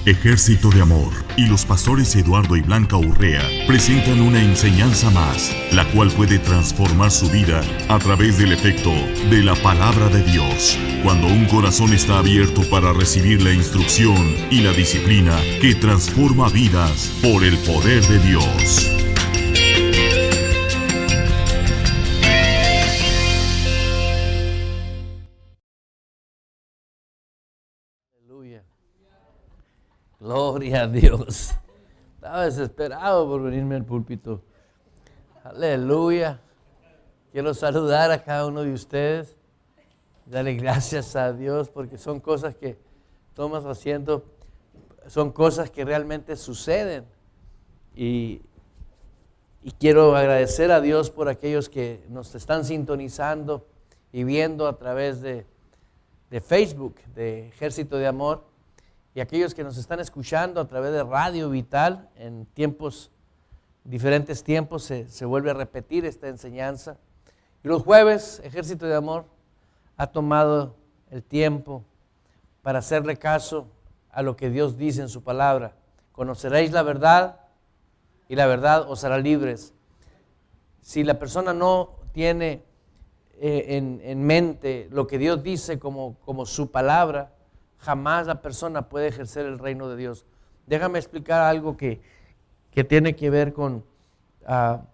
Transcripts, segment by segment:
Ejército de Amor y los pastores Eduardo y Blanca Urrea presentan una enseñanza más, la cual puede transformar su vida a través del efecto de la palabra de Dios. Cuando un corazón está abierto para recibir la instrucción y la disciplina que transforma vidas por el poder de Dios. Aleluya. Gloria a Dios. Estaba desesperado por venirme al púlpito. Aleluya. Quiero saludar a cada uno de ustedes. Darle gracias a Dios porque son cosas que estamos haciendo, son cosas que realmente suceden. Y quiero agradecer a Dios por aquellos que nos están sintonizando y viendo a través de Facebook, de Ejército de Amor. Y aquellos que nos están escuchando a través de Radio Vital, en diferentes tiempos se vuelve a repetir esta enseñanza. Y los jueves, Ejército de Amor ha tomado el tiempo para hacerle caso a lo que Dios dice en su palabra. Conoceréis la verdad y la verdad os hará libres. Si la persona no tiene en mente lo que Dios dice como su palabra, jamás la persona puede ejercer el reino de Dios. Déjame explicar algo que tiene que ver con la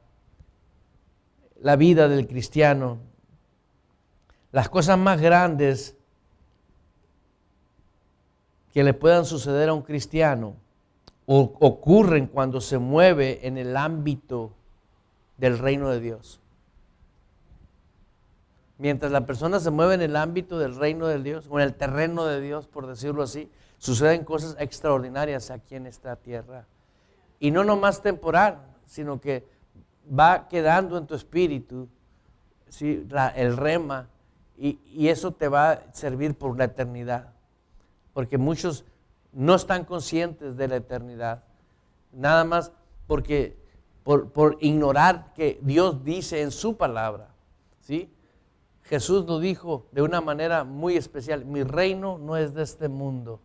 vida del cristiano. Las cosas más grandes que le puedan suceder a un cristiano ocurren cuando se mueve en el ámbito del reino de Dios. Mientras la persona se mueve en el ámbito del reino de Dios, o en el terreno de Dios, por decirlo así, suceden cosas extraordinarias aquí en esta tierra. Y no nomás temporal, sino que va quedando en tu espíritu, ¿sí? El rema, y eso te va a servir por la eternidad. Porque muchos no están conscientes de la eternidad, nada más porque por ignorar que Dios dice en su palabra, ¿sí? Jesús nos dijo de una manera muy especial: mi reino no es de este mundo.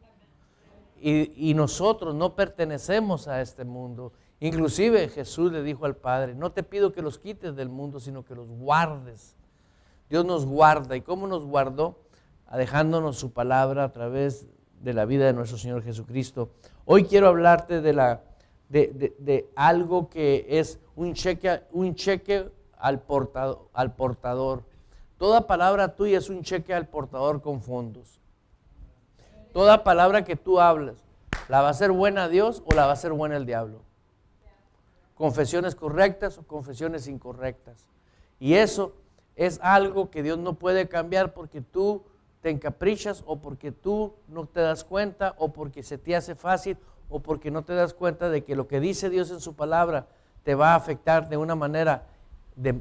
Y nosotros no pertenecemos a este mundo. Inclusive Jesús le dijo al Padre: no te pido que los quites del mundo, sino que los guardes. Dios nos guarda. ¿Y cómo nos guardó? Dejándonos su palabra a través de la vida de nuestro Señor Jesucristo. Hoy quiero hablarte de algo que es un cheque al portador. Toda palabra tuya es un cheque al portador con fondos. Toda palabra que tú hablas, ¿la va a hacer buena a Dios o la va a hacer buena el diablo? Confesiones correctas o confesiones incorrectas. Y eso es algo que Dios no puede cambiar porque tú te encaprichas, o porque tú no te das cuenta, o porque se te hace fácil, o porque no te das cuenta de que lo que dice Dios en su palabra te va a afectar de una manera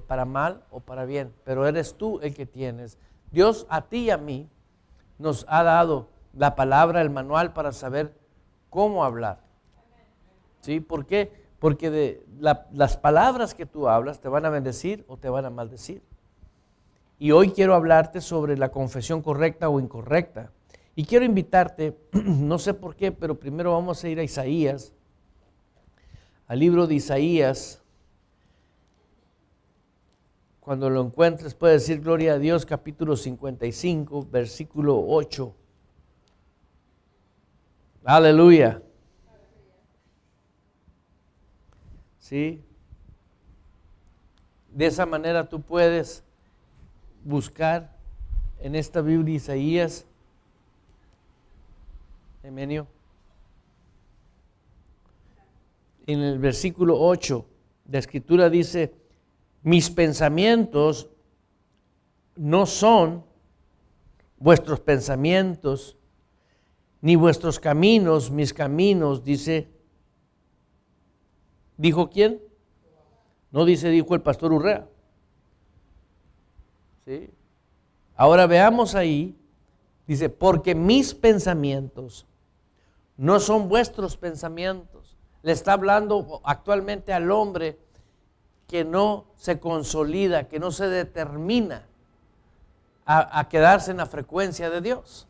para mal o para bien, pero eres tú el que tienes. Dios a ti y a mí nos ha dado la palabra, el manual para saber cómo hablar. ¿Sí? ¿Por qué? Porque las palabras que tú hablas te van a bendecir o te van a maldecir. Y hoy quiero hablarte sobre la confesión correcta o incorrecta. Y quiero invitarte, no sé por qué, pero primero vamos a ir a Isaías, al libro de Isaías. Cuando lo encuentres, puedes decir gloria a Dios, capítulo 55, versículo 8. Aleluya. ¿Sí? De esa manera tú puedes buscar en esta Biblia Isaías. Emenio. En el versículo 8, la Escritura dice: mis pensamientos no son vuestros pensamientos, ni vuestros caminos mis caminos, dice. ¿Dijo quién? No dice, dijo el pastor Urrea. ¿Sí? Ahora veamos ahí, dice, porque mis pensamientos no son vuestros pensamientos. Le está hablando actualmente al hombre que no se consolida, que no se determina a quedarse en la frecuencia de Dios.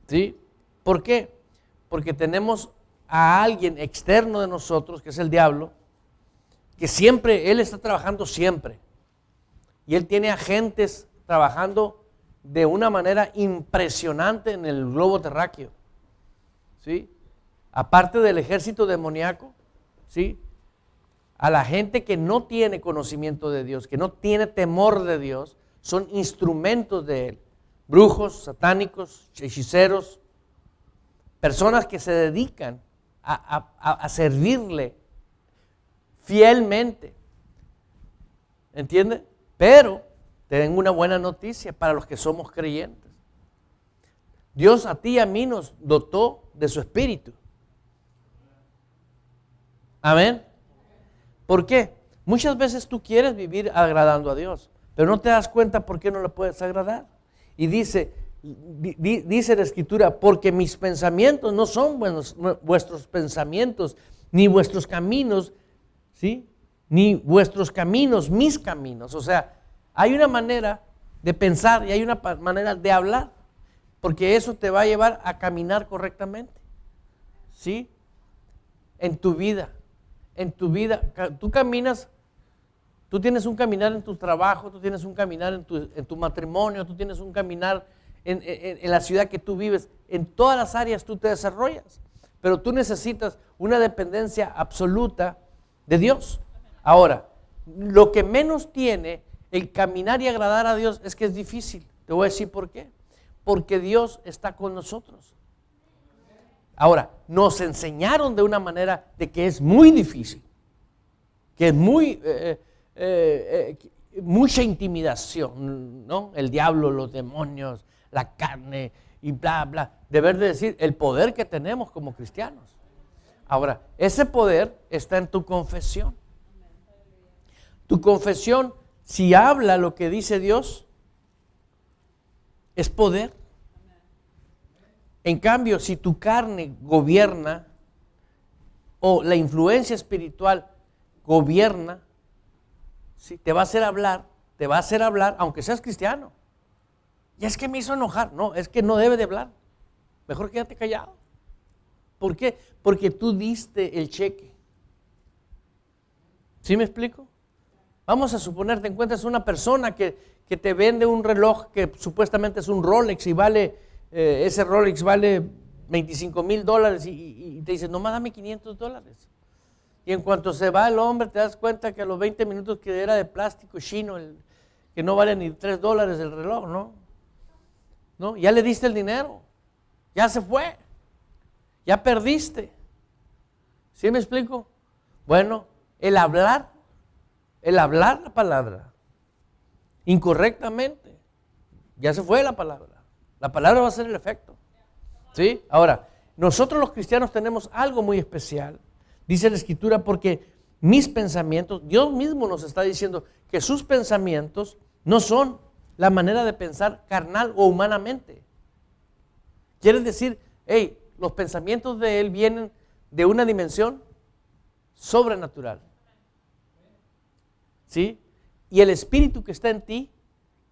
¿Sí? ¿Por qué? Porque tenemos a alguien externo de nosotros, que es el diablo, que siempre, él está trabajando siempre. Y él tiene agentes trabajando de una manera impresionante en el globo terráqueo. ¿Sí? Aparte del ejército demoníaco, ¿sí? A la gente que no tiene conocimiento de Dios, que no tiene temor de Dios, son instrumentos de él. Brujos, satánicos, hechiceros, personas que se dedican a servirle fielmente. ¿Entiende? Pero tengo una buena noticia para los que somos creyentes. Dios a ti y a mí nos dotó de su espíritu. Amén. ¿Por qué? Muchas veces tú quieres vivir agradando a Dios, pero no te das cuenta por qué no le puedes agradar. Y dice la Escritura, porque mis pensamientos no son vuestros pensamientos, ni vuestros caminos, ¿sí? Ni vuestros caminos, mis caminos. O sea, hay una manera de pensar y hay una manera de hablar, porque eso te va a llevar a caminar correctamente, ¿sí? En tu vida, tú caminas, tú tienes un caminar en tu trabajo, tú tienes un caminar en tu matrimonio, tú tienes un caminar en la ciudad que tú vives, en todas las áreas tú te desarrollas, pero tú necesitas una dependencia absoluta de Dios. Ahora, lo que menos tiene el caminar y agradar a Dios es que es difícil. Te voy a decir por qué. Porque Dios está con nosotros. Ahora, nos enseñaron de una manera de que es muy difícil, que es mucha intimidación, ¿no? El diablo, los demonios, la carne y bla, bla. Deber de decir el poder que tenemos como cristianos. Ahora, ese poder está en tu confesión. Tu confesión, si habla lo que dice Dios, es poder. En cambio, si tu carne gobierna o la influencia espiritual gobierna, ¿sí? Te va a hacer hablar, aunque seas cristiano. Y es que me hizo enojar. No, es que no debe de hablar. Mejor quédate callado. ¿Por qué? Porque tú diste el cheque. ¿Sí me explico? Vamos a suponer, te encuentras una persona que te vende un reloj que supuestamente es un Rolex y vale, ese Rolex vale $25,000 y te dice, nomás dame $500. Y en cuanto se va el hombre, te das cuenta que a los 20 minutos que era de plástico chino, que no vale ni $3 el reloj, ¿no? Ya le diste el dinero, ya se fue, ya perdiste. ¿Sí me explico? Bueno, el hablar la palabra incorrectamente, ya se fue la palabra. La palabra va a ser el efecto. ¿Sí? Ahora, nosotros los cristianos tenemos algo muy especial. Dice la Escritura, porque mis pensamientos, Dios mismo nos está diciendo que sus pensamientos no son la manera de pensar carnal o humanamente. Quiere decir, los pensamientos de Él vienen de una dimensión sobrenatural. ¿Sí? Y el espíritu que está en ti,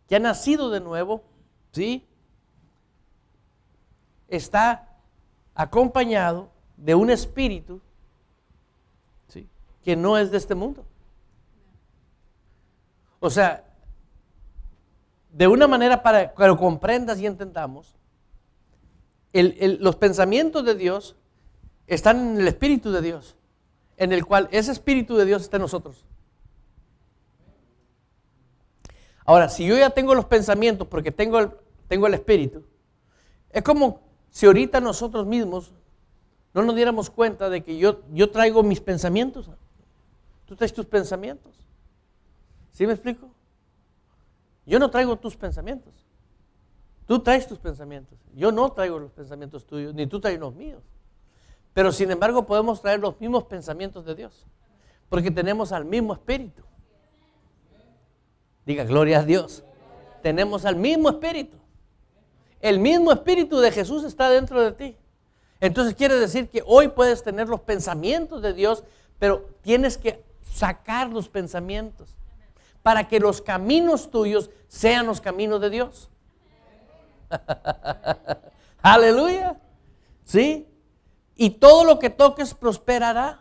que ha nacido de nuevo, ¿sí? Está acompañado de un espíritu, ¿sí? Que no es de este mundo. O sea, de una manera para que lo comprendas y entendamos, los pensamientos de Dios están en el Espíritu de Dios, en el cual ese Espíritu de Dios está en nosotros. Ahora, si yo ya tengo los pensamientos porque tengo el Espíritu, es como si ahorita nosotros mismos no nos diéramos cuenta de que yo traigo mis pensamientos. Tú traes tus pensamientos. ¿Sí me explico? Yo no traigo tus pensamientos. Tú traes tus pensamientos. Yo no traigo los pensamientos tuyos, ni tú traes los míos. Pero sin embargo podemos traer los mismos pensamientos de Dios, porque tenemos al mismo Espíritu. Diga, gloria a Dios. Tenemos al mismo Espíritu. El mismo Espíritu de Jesús está dentro de ti. Entonces quiere decir que hoy puedes tener los pensamientos de Dios, pero tienes que sacar los pensamientos para que los caminos tuyos sean los caminos de Dios. Aleluya. ¿Sí? y todo lo que toques prosperará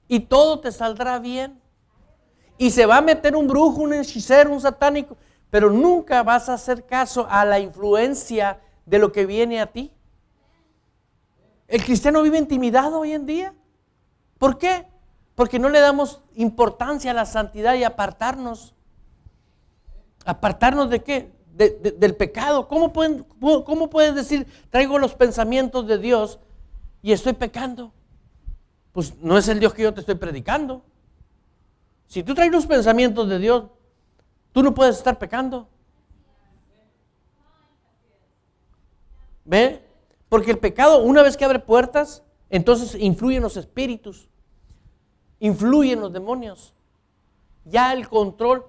y todo te saldrá bien. Y se va a meter un brujo, un hechicero, un satánico, pero nunca vas a hacer caso a la influencia de lo que viene a ti. El cristiano vive intimidado hoy en día. ¿Por qué? Porque no le damos importancia a la santidad y apartarnos. ¿Apartarnos de qué? Del pecado. ¿Cómo puedes decir, traigo los pensamientos de Dios y estoy pecando? Pues no es el Dios que yo te estoy predicando. Si tú traes los pensamientos de Dios, tú no puedes estar pecando. ¿Ve? Porque el pecado, una vez que abre puertas, entonces influye en los espíritus, influye en los demonios. Ya el control,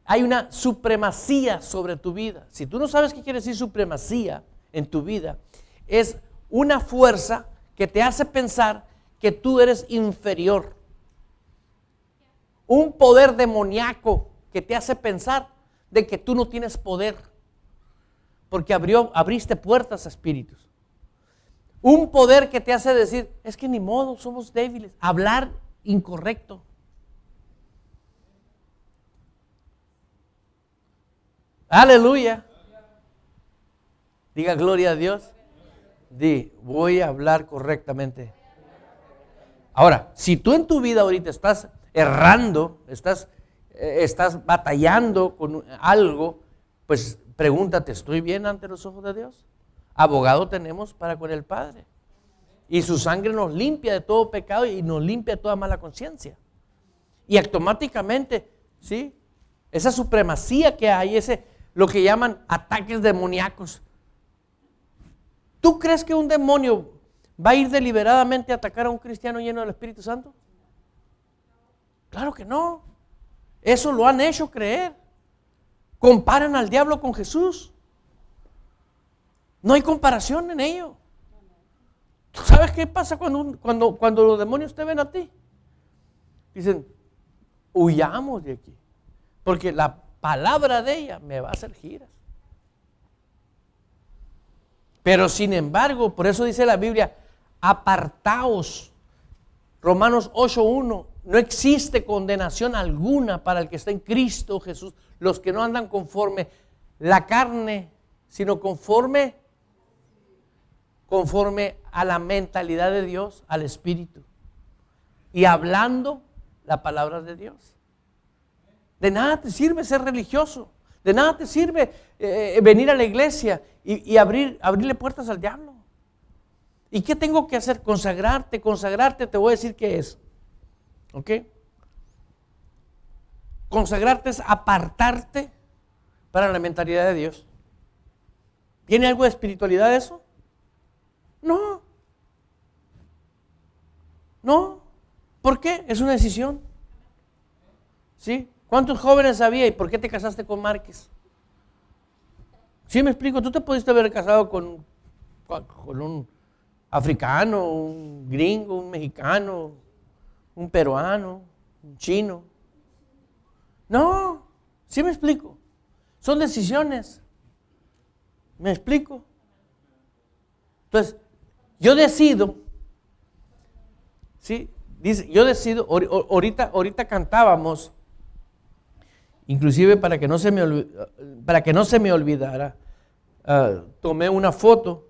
hay una supremacía sobre tu vida. Si tú no sabes qué quiere decir supremacía en tu vida, es una fuerza que te hace pensar que tú eres inferior. Un poder demoníaco que te hace pensar de que tú no tienes poder, porque abriste puertas a espíritus. Un poder que te hace decir, es que ni modo, somos débiles. Hablar incorrecto. Aleluya. Diga gloria a Dios. Voy a hablar correctamente. Ahora, si tú en tu vida ahorita estás errando, estás batallando con algo, pues pregúntate, ¿estoy bien ante los ojos de Dios? Abogado tenemos para con el Padre. Y su sangre nos limpia de todo pecado y nos limpia de toda mala conciencia. Y automáticamente, ¿sí? Esa supremacía que hay, lo que llaman ataques demoníacos. ¿Tú crees que un demonio va a ir deliberadamente a atacar a un cristiano lleno del Espíritu Santo? Claro que no. Eso lo han hecho creer. Comparan al diablo con Jesús. No hay comparación en ello. ¿Tú sabes qué pasa cuando los demonios te ven a ti? Dicen, huyamos de aquí, porque la palabra de ella me va a hacer giras. Pero sin embargo, por eso dice la Biblia, apartaos. Romanos 8:1, no existe condenación alguna para el que está en Cristo Jesús, los que no andan conforme la carne, sino conforme a la mentalidad de Dios, al Espíritu, y hablando la palabra de Dios. De nada te sirve ser religioso, de nada te sirve venir a la iglesia y abrirle puertas al diablo. ¿Y qué tengo que hacer? Consagrarte, te voy a decir qué es. ¿Ok? Consagrarte es apartarte para la mentalidad de Dios. ¿Tiene algo de espiritualidad eso? No. No. ¿Por qué? Es una decisión. ¿Sí? ¿Cuántos jóvenes había y por qué te casaste con Márquez? ¿Sí me explico? Tú te pudiste haber casado con un africano, un gringo, un mexicano, un peruano, un chino. No, ¿sí me explico? Son decisiones. ¿Me explico? Entonces, yo decido, ¿sí? Dice, yo decido, ahorita cantábamos, inclusive para que no se me olvidara, tomé una foto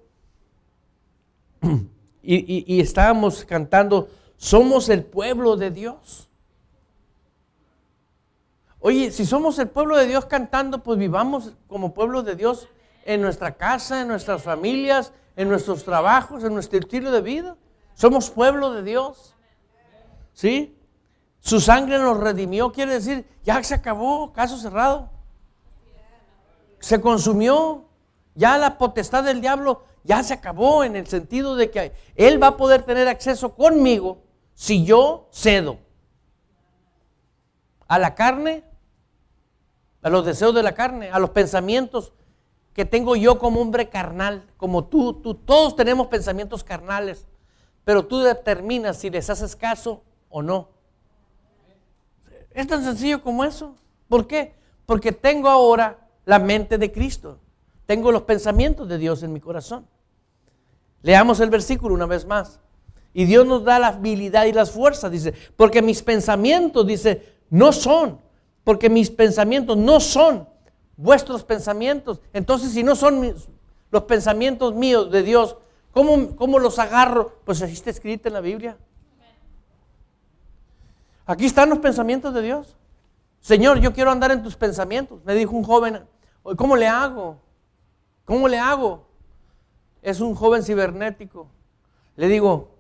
y estábamos cantando, somos el pueblo de Dios. Oye, si somos el pueblo de Dios cantando, pues vivamos como pueblo de Dios en nuestra casa, en nuestras familias, en nuestros trabajos, en nuestro estilo de vida. Somos pueblo de Dios. ¿Sí? Su sangre nos redimió, quiere decir, ya se acabó, caso cerrado. Se consumió, ya la potestad del diablo ya se acabó, en el sentido de que él va a poder tener acceso conmigo si yo cedo a la carne, a los deseos de la carne, a los pensamientos que tengo yo como hombre carnal, como tú, todos tenemos pensamientos carnales, pero tú determinas si les haces caso o no. Es tan sencillo como eso. ¿Por qué? Porque tengo ahora la mente de Cristo, tengo los pensamientos de Dios en mi corazón. Leamos el versículo una vez más. Y Dios nos da la habilidad y las fuerzas, dice, porque mis pensamientos, dice, no son, porque mis pensamientos no son vuestros pensamientos. Entonces, si no son los pensamientos míos de Dios, ¿cómo los agarro? Pues así está escrito en la Biblia. Aquí están los pensamientos de Dios. Señor, yo quiero andar en tus pensamientos. Me dijo un joven, ¿cómo le hago? ¿Cómo le hago? Es un joven cibernético. Le digo,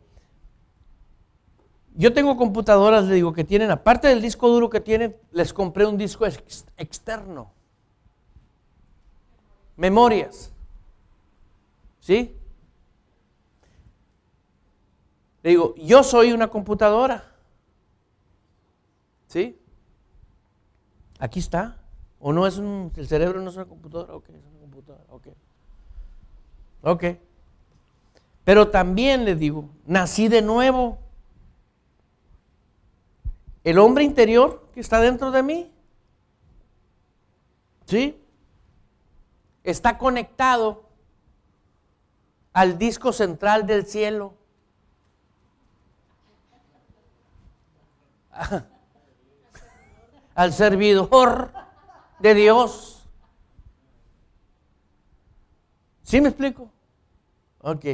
yo tengo computadoras, le digo, que tienen, aparte del disco duro que tienen, les compré un disco externo. Memorias. ¿Sí? Le digo, yo soy una computadora. ¿Sí? Aquí está. ¿O no es el cerebro no es una computadora? Ok, es una computadora. Ok. Pero también le digo, nací de nuevo. El hombre interior que está dentro de mí, ¿sí? Está conectado al disco central del cielo. Al servidor de Dios. ¿Sí me explico? Ok.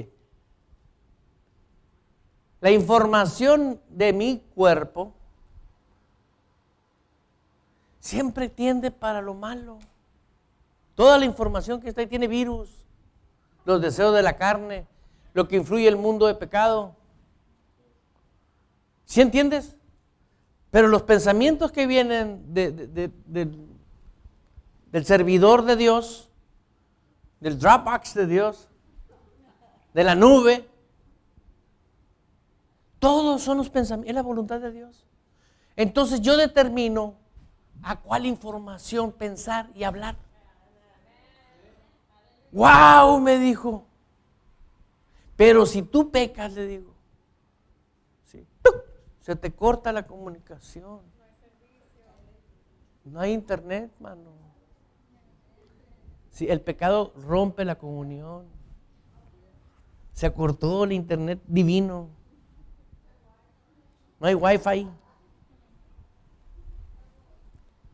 La información de mi cuerpo siempre tiende para lo malo. Toda la información que está ahí tiene virus, los deseos de la carne, lo que influye el mundo de pecado. ¿Sí entiendes? Pero los pensamientos que vienen del servidor de Dios, del Dropbox de Dios, de la nube, todos son los pensamientos, es la voluntad de Dios. Entonces yo determino a cuál información pensar y hablar. ¡Wow! Me dijo. Pero si tú pecas, le digo, ¿sí? Se te corta la comunicación. No hay internet, mano. Sí, el pecado rompe la comunión. Se cortó el internet divino. No hay wifi.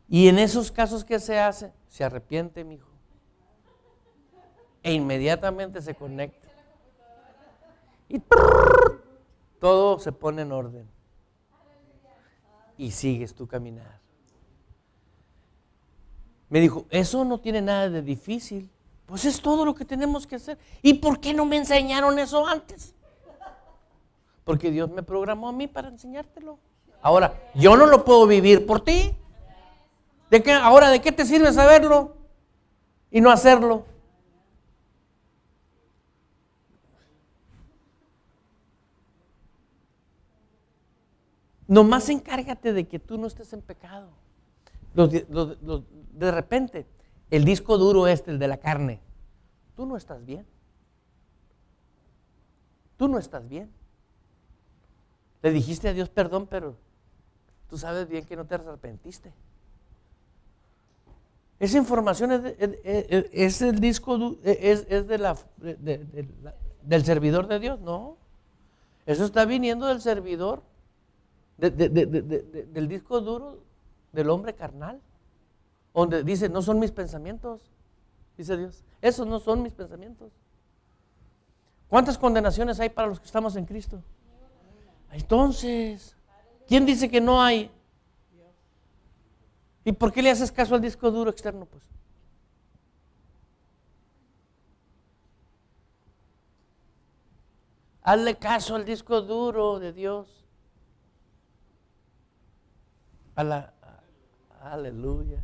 Y en esos casos, ¿qué se hace? Se arrepiente, mi hijo. E inmediatamente se conecta. Y todo se pone en orden. Y sigues tu caminar. Me dijo, eso no tiene nada de difícil. Pues es todo lo que tenemos que hacer. ¿Y por qué no me enseñaron eso antes? Porque Dios me programó a mí para enseñártelo. Ahora, yo no lo puedo vivir por ti. Ahora, ¿de qué te sirve saberlo y no hacerlo? Nomás encárgate de que tú no estés en pecado. De repente, el disco duro el de la carne, tú no estás bien. Tú no estás bien. Le dijiste a Dios perdón, pero tú sabes bien que no te arrepentiste. Esa información es el disco, es del servidor de Dios, no. Eso está viniendo del servidor, del disco duro del hombre carnal, donde dice, no son mis pensamientos, dice Dios, esos no son mis pensamientos. ¿Cuántas condenaciones hay para los que estamos en Cristo? Entonces, ¿quién dice que no hay? ¿Y por qué le haces caso al disco duro externo? Pues hazle caso al disco duro de Dios. Aleluya.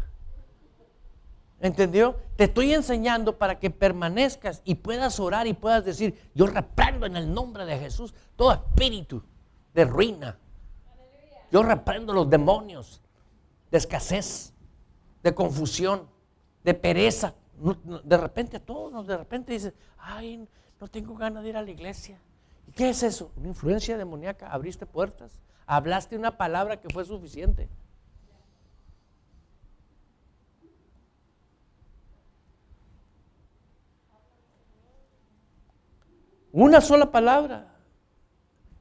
¿Entendió? Te estoy enseñando para que permanezcas y puedas orar y puedas decir, yo reprendo en el nombre de Jesús todo espíritu de ruina. Yo reprendo los demonios de escasez, de confusión, de pereza. De repente a todos, de repente dices, ay, no tengo ganas de ir a la iglesia. ¿Y qué es eso? Una influencia demoníaca. Abriste puertas, hablaste una palabra que fue suficiente. Una sola palabra.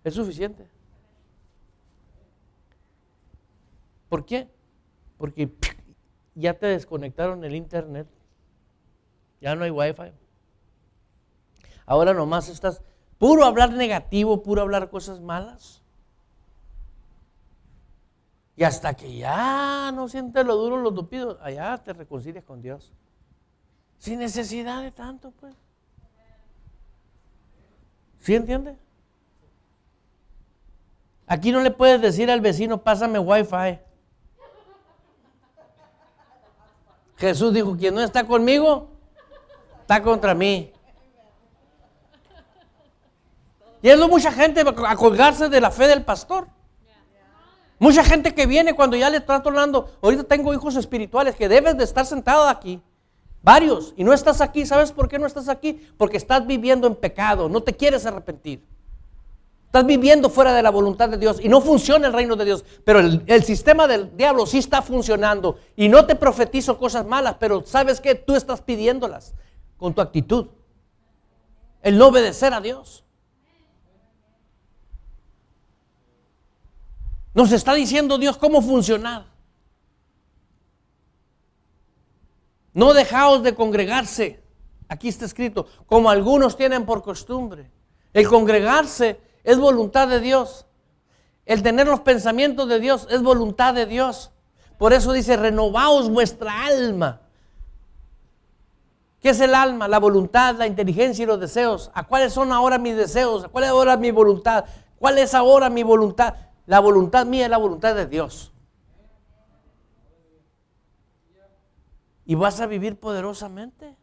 Es suficiente. ¿Por qué? Porque ya te desconectaron el internet. Ya no hay wifi. Ahora nomás estás puro hablar negativo, puro hablar cosas malas. Y hasta que ya no sientes lo duro, lo tupido, allá te reconcilias con Dios. Sin necesidad de tanto, pues. ¿Sí entiende? Aquí no le puedes decir al vecino, pásame wifi. Jesús dijo, quien no está conmigo, está contra mí. Y es mucha gente a colgarse de la fe del pastor. Mucha gente que viene cuando ya le está hablando, ahorita tengo hijos espirituales que debes de estar sentado aquí. Varios, y no estás aquí. ¿Sabes por qué no estás aquí? Porque estás viviendo en pecado, no te quieres arrepentir. Estás viviendo fuera de la voluntad de Dios y no funciona el reino de Dios. Pero el sistema del diablo sí está funcionando. Y no te profetizo cosas malas, pero ¿sabes qué? Tú estás pidiéndolas con tu actitud. El no obedecer a Dios. Nos está diciendo Dios cómo funcionar. No dejaos de congregarse. Aquí está escrito, como algunos tienen por costumbre. El congregarse es voluntad de Dios. El tener los pensamientos de Dios es voluntad de Dios. Por eso dice, renovaos vuestra alma. ¿Qué es el alma? La voluntad, la inteligencia y los deseos. ¿A cuáles son ahora mis deseos? ¿A cuál es ahora mi voluntad? ¿Cuál es ahora mi voluntad? La voluntad mía es la voluntad de Dios. Y vas a vivir poderosamente.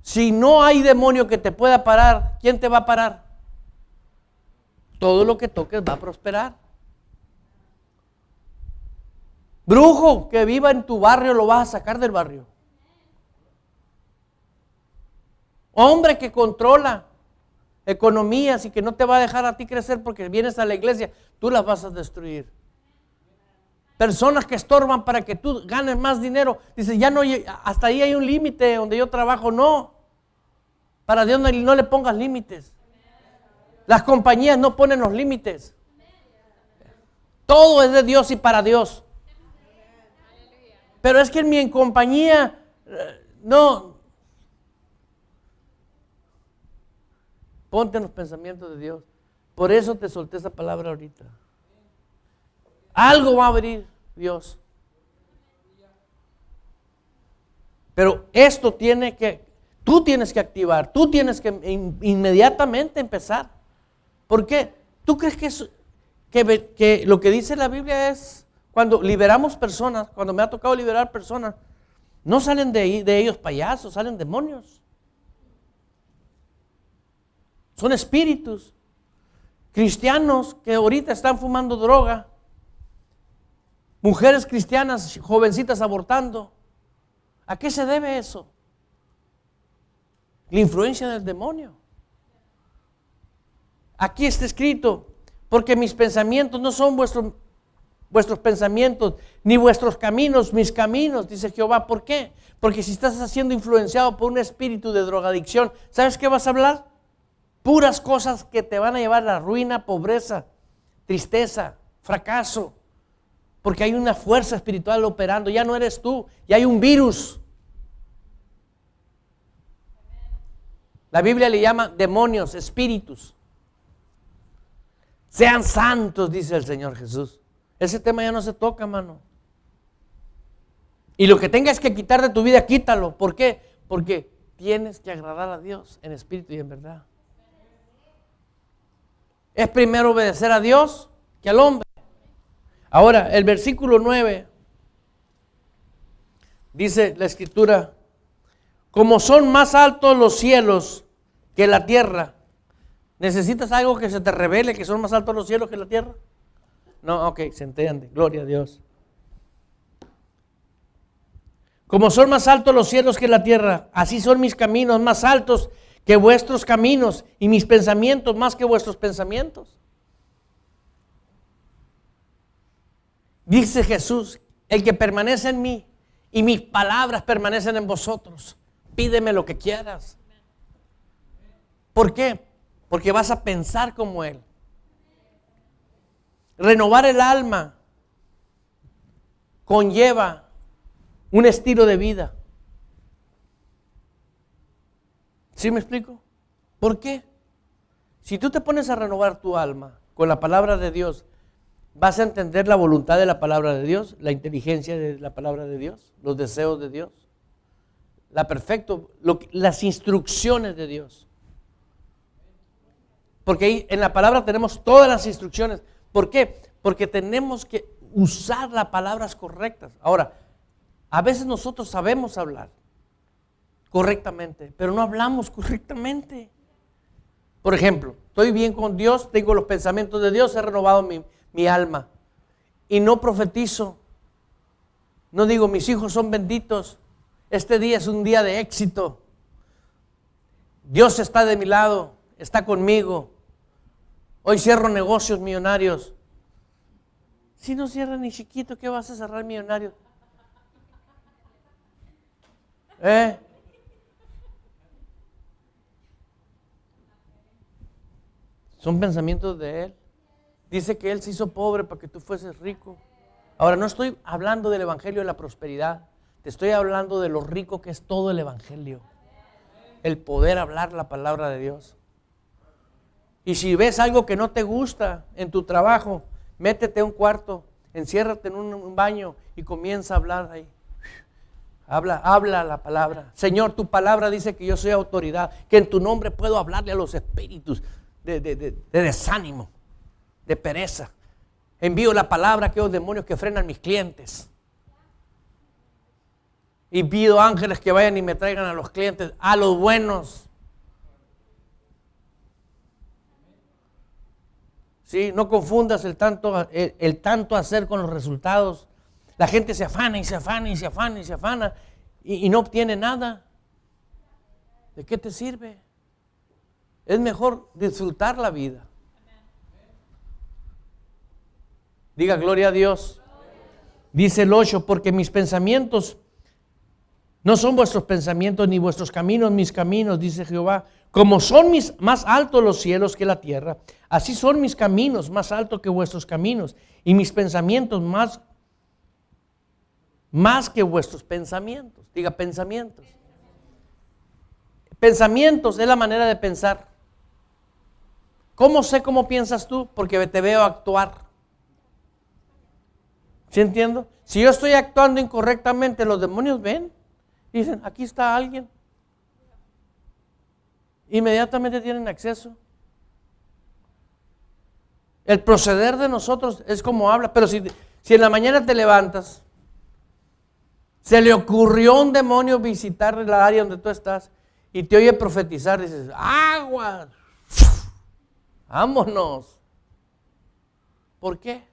Si no hay demonio que te pueda parar, ¿quién te va a parar? Todo lo que toques va a prosperar. Brujo que viva en tu barrio lo vas a sacar del barrio. Hombre que controla economías y que no te va a dejar a ti crecer porque vienes a la iglesia, tú las vas a destruir. Personas que estorban para que tú ganes más dinero. Dice, ya no, hasta ahí hay un límite donde yo trabajo. No, para Dios no le pongas límites. Las compañías no ponen los límites. Todo es de Dios y para Dios. Pero es que en mi compañía, no. Ponte en los pensamientos de Dios. Por eso te solté esa palabra ahorita. Algo va a abrir Dios. Pero esto tú tienes que activar, tú tienes que inmediatamente empezar. ¿Por qué? ¿Tú crees que lo que dice la Biblia es cuando liberamos personas, cuando me ha tocado liberar personas, no salen de ellos payasos, salen demonios? Son espíritus. Cristianos que ahorita están fumando droga. Mujeres cristianas, jovencitas abortando. ¿A qué se debe eso? La influencia del demonio. Aquí está escrito, porque mis pensamientos no son vuestros pensamientos, ni vuestros caminos, mis caminos, dice Jehová. ¿Por qué? Porque si estás siendo influenciado por un espíritu de drogadicción, ¿sabes qué vas a hablar? Puras cosas que te van a llevar a la ruina, pobreza, tristeza, fracaso. Porque hay una fuerza espiritual operando. Ya no eres tú, ya hay un virus. La Biblia le llama demonios, espíritus. Sean santos, dice el Señor Jesús. Ese tema ya no se toca, mano. Y lo que tengas que quitar de tu vida, quítalo. ¿Por qué? Porque tienes que agradar a Dios en espíritu y en verdad. Es primero obedecer a Dios que al hombre. Ahora, el versículo 9, dice la Escritura, como son más altos los cielos que la tierra. ¿Necesitas algo que se te revele que son más altos los cielos que la tierra? No, ok, se entiende, gloria a Dios. Como son más altos los cielos que la tierra, así son mis caminos más altos que vuestros caminos y mis pensamientos más que vuestros pensamientos. Dice Jesús, el que permanece en mí y mis palabras permanecen en vosotros, pídeme lo que quieras. ¿Por qué? porque vas a pensar como Él. Renovar el alma conlleva un estilo de vida. ¿Sí me explico? ¿Por qué? Si tú te pones a renovar tu alma con la palabra de Dios, vas a entender la voluntad de la palabra de Dios, la inteligencia de la palabra de Dios, los deseos de Dios, las instrucciones de Dios. Porque ahí en la palabra tenemos todas las instrucciones. ¿Por qué? Porque tenemos que usar las palabras correctas. Ahora, a veces nosotros sabemos hablar correctamente, pero no hablamos correctamente. Por ejemplo, estoy bien con Dios, tengo los pensamientos de Dios, he renovado mi alma y no profetizo. No digo, mis hijos son benditos, este día es un día de éxito. Dios está de mi lado, está conmigo. Hoy cierro negocios millonarios. Si no cierras ni chiquito, ¿qué vas a cerrar millonario? Son pensamientos de Él. Dice que Él se hizo pobre para que tú fueses rico. Ahora, no estoy hablando del evangelio de la prosperidad. Te estoy hablando de lo rico que es todo el evangelio. El poder hablar la palabra de Dios. Y si ves algo que no te gusta en tu trabajo, métete a un cuarto, enciérrate en un baño y comienza a hablar ahí. Habla la palabra. Señor, tu palabra dice que yo soy autoridad, que en tu nombre puedo hablarle a los espíritus de desánimo, de pereza. Envío la palabra a aquellos demonios que frenan mis clientes. Y pido ángeles que vayan y me traigan a los clientes, a los buenos. ¿Sí? No confundas el tanto hacer con los resultados. La gente se afana y se afana y se afana y se afana y no obtiene nada. ¿De qué te sirve? Es mejor disfrutar la vida. Diga gloria a Dios. Dice el 8, porque mis pensamientos no son vuestros pensamientos, ni vuestros caminos mis caminos, dice Jehová. Como son más altos los cielos que la tierra, así son mis caminos más altos que vuestros caminos, y mis pensamientos más que vuestros pensamientos. Diga pensamientos. Pensamientos es la manera de pensar. ¿Cómo sé cómo piensas tú? Porque te veo actuar. ¿Sí entiendo? Si yo estoy actuando incorrectamente, los demonios ven, dicen, aquí está alguien. Inmediatamente tienen acceso. El proceder de nosotros es como habla, pero si en la mañana te levantas, se le ocurrió a un demonio visitar la área donde tú estás y te oye profetizar, dices, ¡agua! ¡Vámonos! ¿Por qué?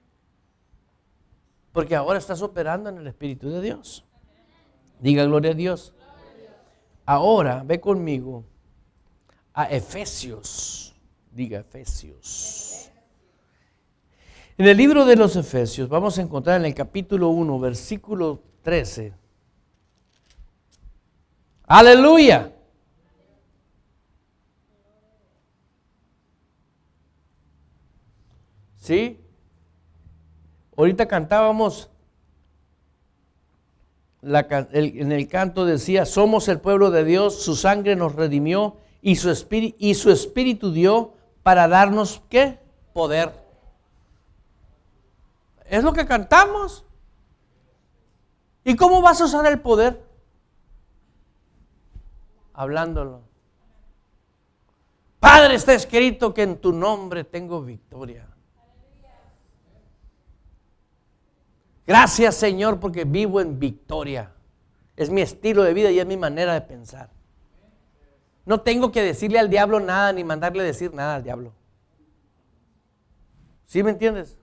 Porque ahora estás operando en el Espíritu de Dios. Diga gloria a Dios. Ahora, ve conmigo a Efesios. Diga Efesios. En el libro de los Efesios vamos a encontrar en el capítulo 1, versículo 13. ¡Aleluya! ¿Sí? Ahorita cantábamos, en el canto decía, somos el pueblo de Dios, su sangre nos redimió y su espíritu dio para darnos, ¿qué? Poder. Es lo que cantamos. ¿Y cómo vas a usar el poder? Hablándolo. Padre, está escrito que en tu nombre tengo victoria. Gracias, Señor, porque vivo en victoria. Es mi estilo de vida y es mi manera de pensar. No tengo que decirle al diablo nada ni mandarle decir nada al diablo. ¿Sí me entiendes?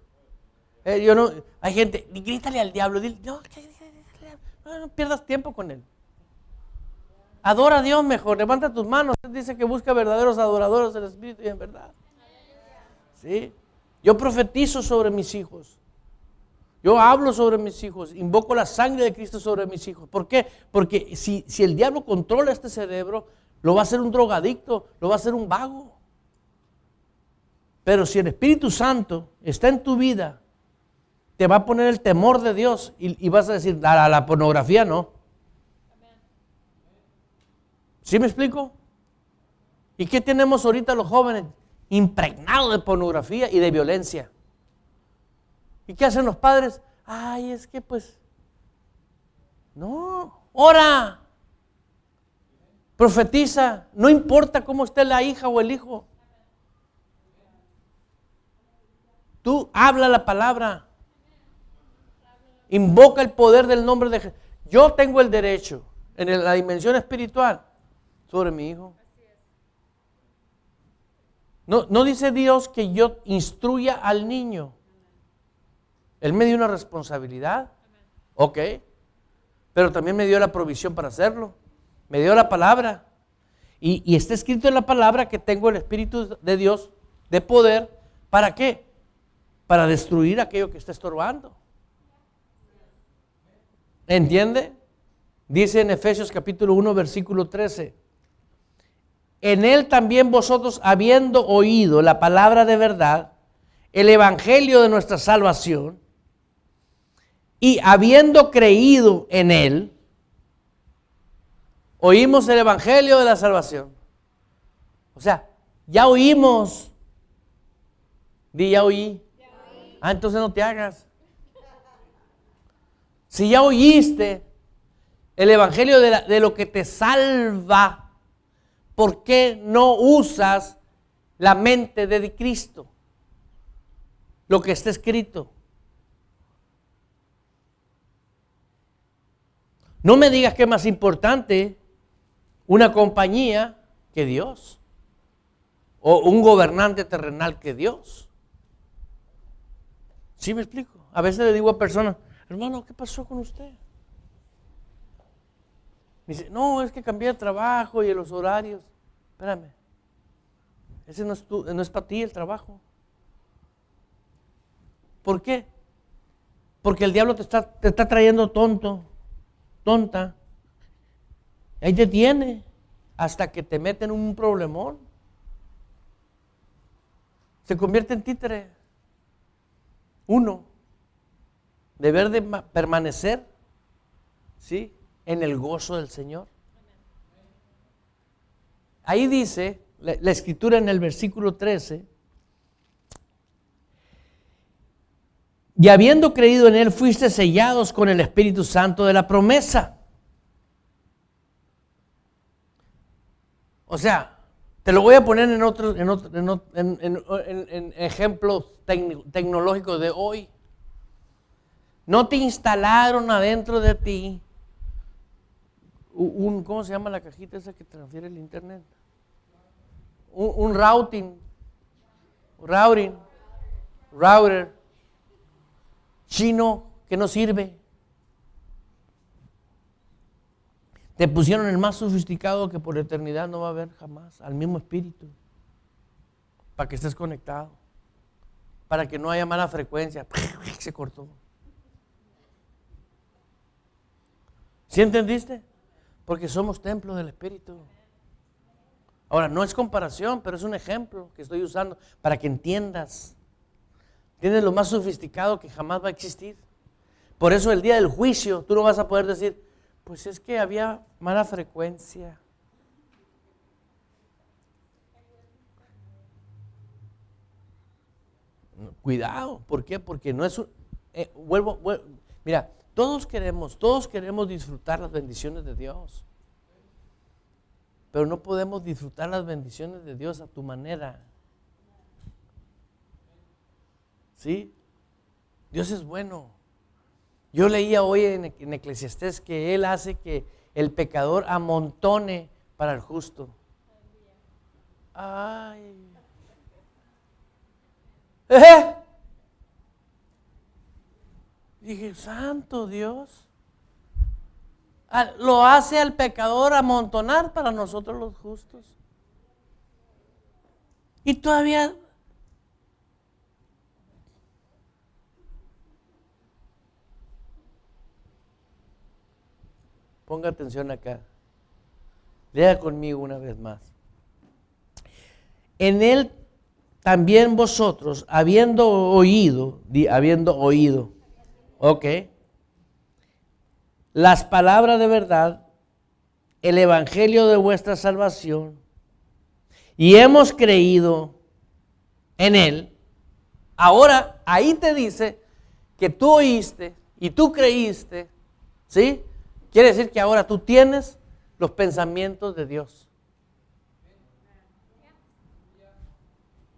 Hay gente, grítale al diablo, dile, no pierdas tiempo con él. Adora a Dios mejor, levanta tus manos. Él dice que busca verdaderos adoradores del Espíritu y en verdad. ¿Sí? Yo profetizo sobre mis hijos. Yo hablo sobre mis hijos, invoco la sangre de Cristo sobre mis hijos. ¿Por qué? Porque si el diablo controla este cerebro, lo va a hacer un drogadicto, lo va a hacer un vago. Pero si el Espíritu Santo está en tu vida, te va a poner el temor de Dios y vas a decir, la pornografía no. ¿Sí me explico? ¿Y qué tenemos ahorita los jóvenes? Impregnados de pornografía y de violencia. ¿Y qué hacen los padres? Ay, es que pues, no, ora, profetiza, no importa cómo esté la hija o el hijo. Tú habla la palabra, invoca el poder del nombre de Jesús. Yo tengo el derecho en la dimensión espiritual sobre mi hijo. No dice Dios que yo instruya al niño. Él me dio una responsabilidad, ok, pero también me dio la provisión para hacerlo. Me dio la palabra. Y está escrito en la palabra que tengo el Espíritu de Dios de poder. ¿Para qué? Para destruir aquello que está estorbando. ¿Entiende? Dice en Efesios capítulo 1, versículo 13. En él también vosotros, habiendo oído la palabra de verdad, el evangelio de nuestra salvación, y habiendo creído en él, oímos el evangelio de la salvación. O sea, ya oímos. Di, ya oí. Entonces no te hagas. Si ya oíste el evangelio de lo que te salva, ¿por qué no usas la mente de Cristo? Lo que está escrito. No me digas que es más importante una compañía que Dios, o un gobernante terrenal que Dios. ¿Sí me explico? A veces le digo a personas, hermano, ¿qué pasó con usted? Me dice, no, es que cambié de trabajo y de los horarios. Espérame, ese no es para ti el trabajo. ¿Por qué? Porque el diablo te está trayendo tonta. Ahí te tiene hasta que te mete en un problemón. Se convierte en títere. Uno, deber de permanecer, ¿sí?, en el gozo del Señor. Ahí dice la escritura en el versículo 13, y habiendo creído en él, fuiste sellados con el Espíritu Santo de la promesa. O sea, te lo voy a poner en ejemplos tecnológicos de hoy. No te instalaron adentro de ti ¿cómo se llama la cajita esa que transfiere el internet? Un router chino que no sirve. Te pusieron el más sofisticado que por eternidad no va a haber jamás, al mismo espíritu, para que estés conectado, para que no haya mala frecuencia. Se cortó. ¿Sí entendiste? Porque somos templo del Espíritu. Ahora, no es comparación, pero es un ejemplo que estoy usando para que entiendas. Tienes lo más sofisticado que jamás va a existir. Por eso el día del juicio tú no vas a poder decir, pues es que había mala frecuencia. Cuidado, ¿por qué? Porque no es un... Mira, todos queremos disfrutar las bendiciones de Dios. Pero no podemos disfrutar las bendiciones de Dios a tu manera. ¿Sí? Dios es bueno. Yo leía hoy en Eclesiastés que Él hace que el pecador amontone para el justo. Ay. Dije, santo Dios. Lo hace al pecador amontonar para nosotros los justos. Y todavía... Ponga atención acá. Lea conmigo una vez más. En él también vosotros, habiendo oído, ok, las palabras de verdad, el evangelio de vuestra salvación, y hemos creído en él. Ahora, ahí te dice que tú oíste y tú creíste, ¿sí? Quiere decir que ahora tú tienes los pensamientos de Dios.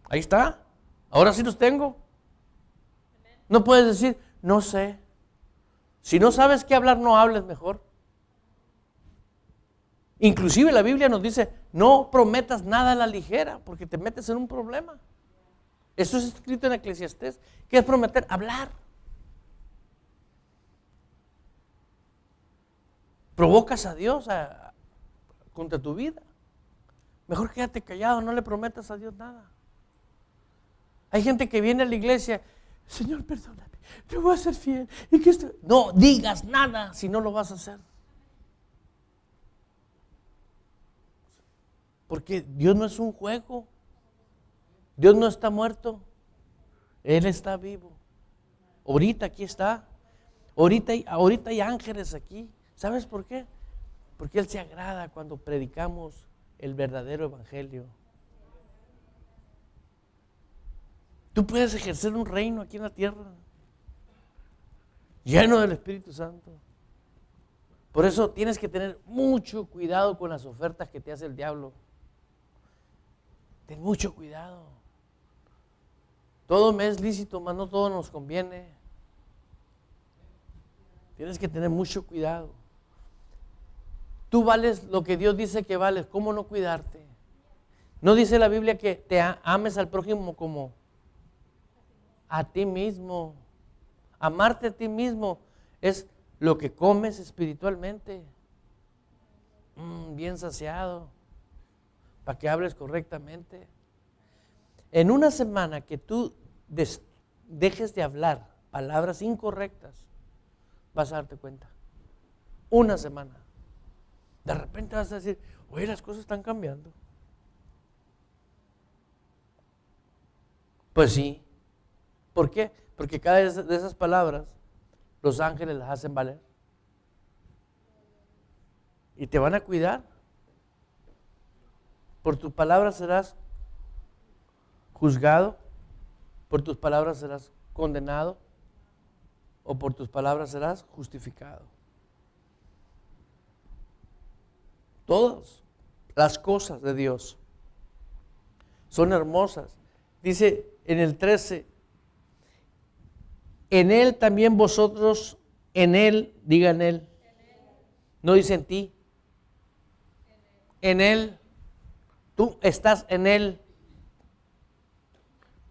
Ahí está. Ahora sí los tengo. No puedes decir, no sé. Si no sabes qué hablar, no hables mejor. Inclusive la Biblia nos dice, no prometas nada a la ligera, porque te metes en un problema. Eso es escrito en Eclesiastés. ¿Qué es prometer? Hablar. Provocas a Dios contra tu vida. Mejor quédate callado, no le prometas a Dios nada. Hay gente que viene a la iglesia, Señor, perdóname, te voy a ser fiel. No digas nada si no lo vas a hacer. Porque Dios no es un juego. Dios no está muerto. Él está vivo. Ahorita aquí está. Ahorita hay ángeles aquí. ¿Sabes por qué? Porque Él se agrada cuando predicamos el verdadero evangelio. Tú puedes ejercer un reino aquí en la tierra, lleno del Espíritu Santo. Por eso tienes que tener mucho cuidado con las ofertas que te hace el diablo. Ten mucho cuidado. Todo me es lícito, mas no todo nos conviene. Tienes que tener mucho cuidado. Tú vales lo que Dios dice que vales. ¿Cómo no cuidarte? ¿No dice la Biblia que te ames al prójimo como a ti mismo? Amarte a ti mismo es lo que comes espiritualmente. Bien saciado, para que hables correctamente. En una semana que tú dejes de hablar palabras incorrectas, vas a darte cuenta. Una semana. De repente vas a decir, oye, las cosas están cambiando. Pues sí. ¿Por qué? Porque cada vez de esas palabras los ángeles las hacen valer. Y te van a cuidar. Por tus palabras serás juzgado, por tus palabras serás condenado, o por tus palabras serás justificado. Todas las cosas de Dios son hermosas. Dice en el 13, en Él también vosotros, en Él, diga en Él. No dice en ti. En Él. Tú estás en Él.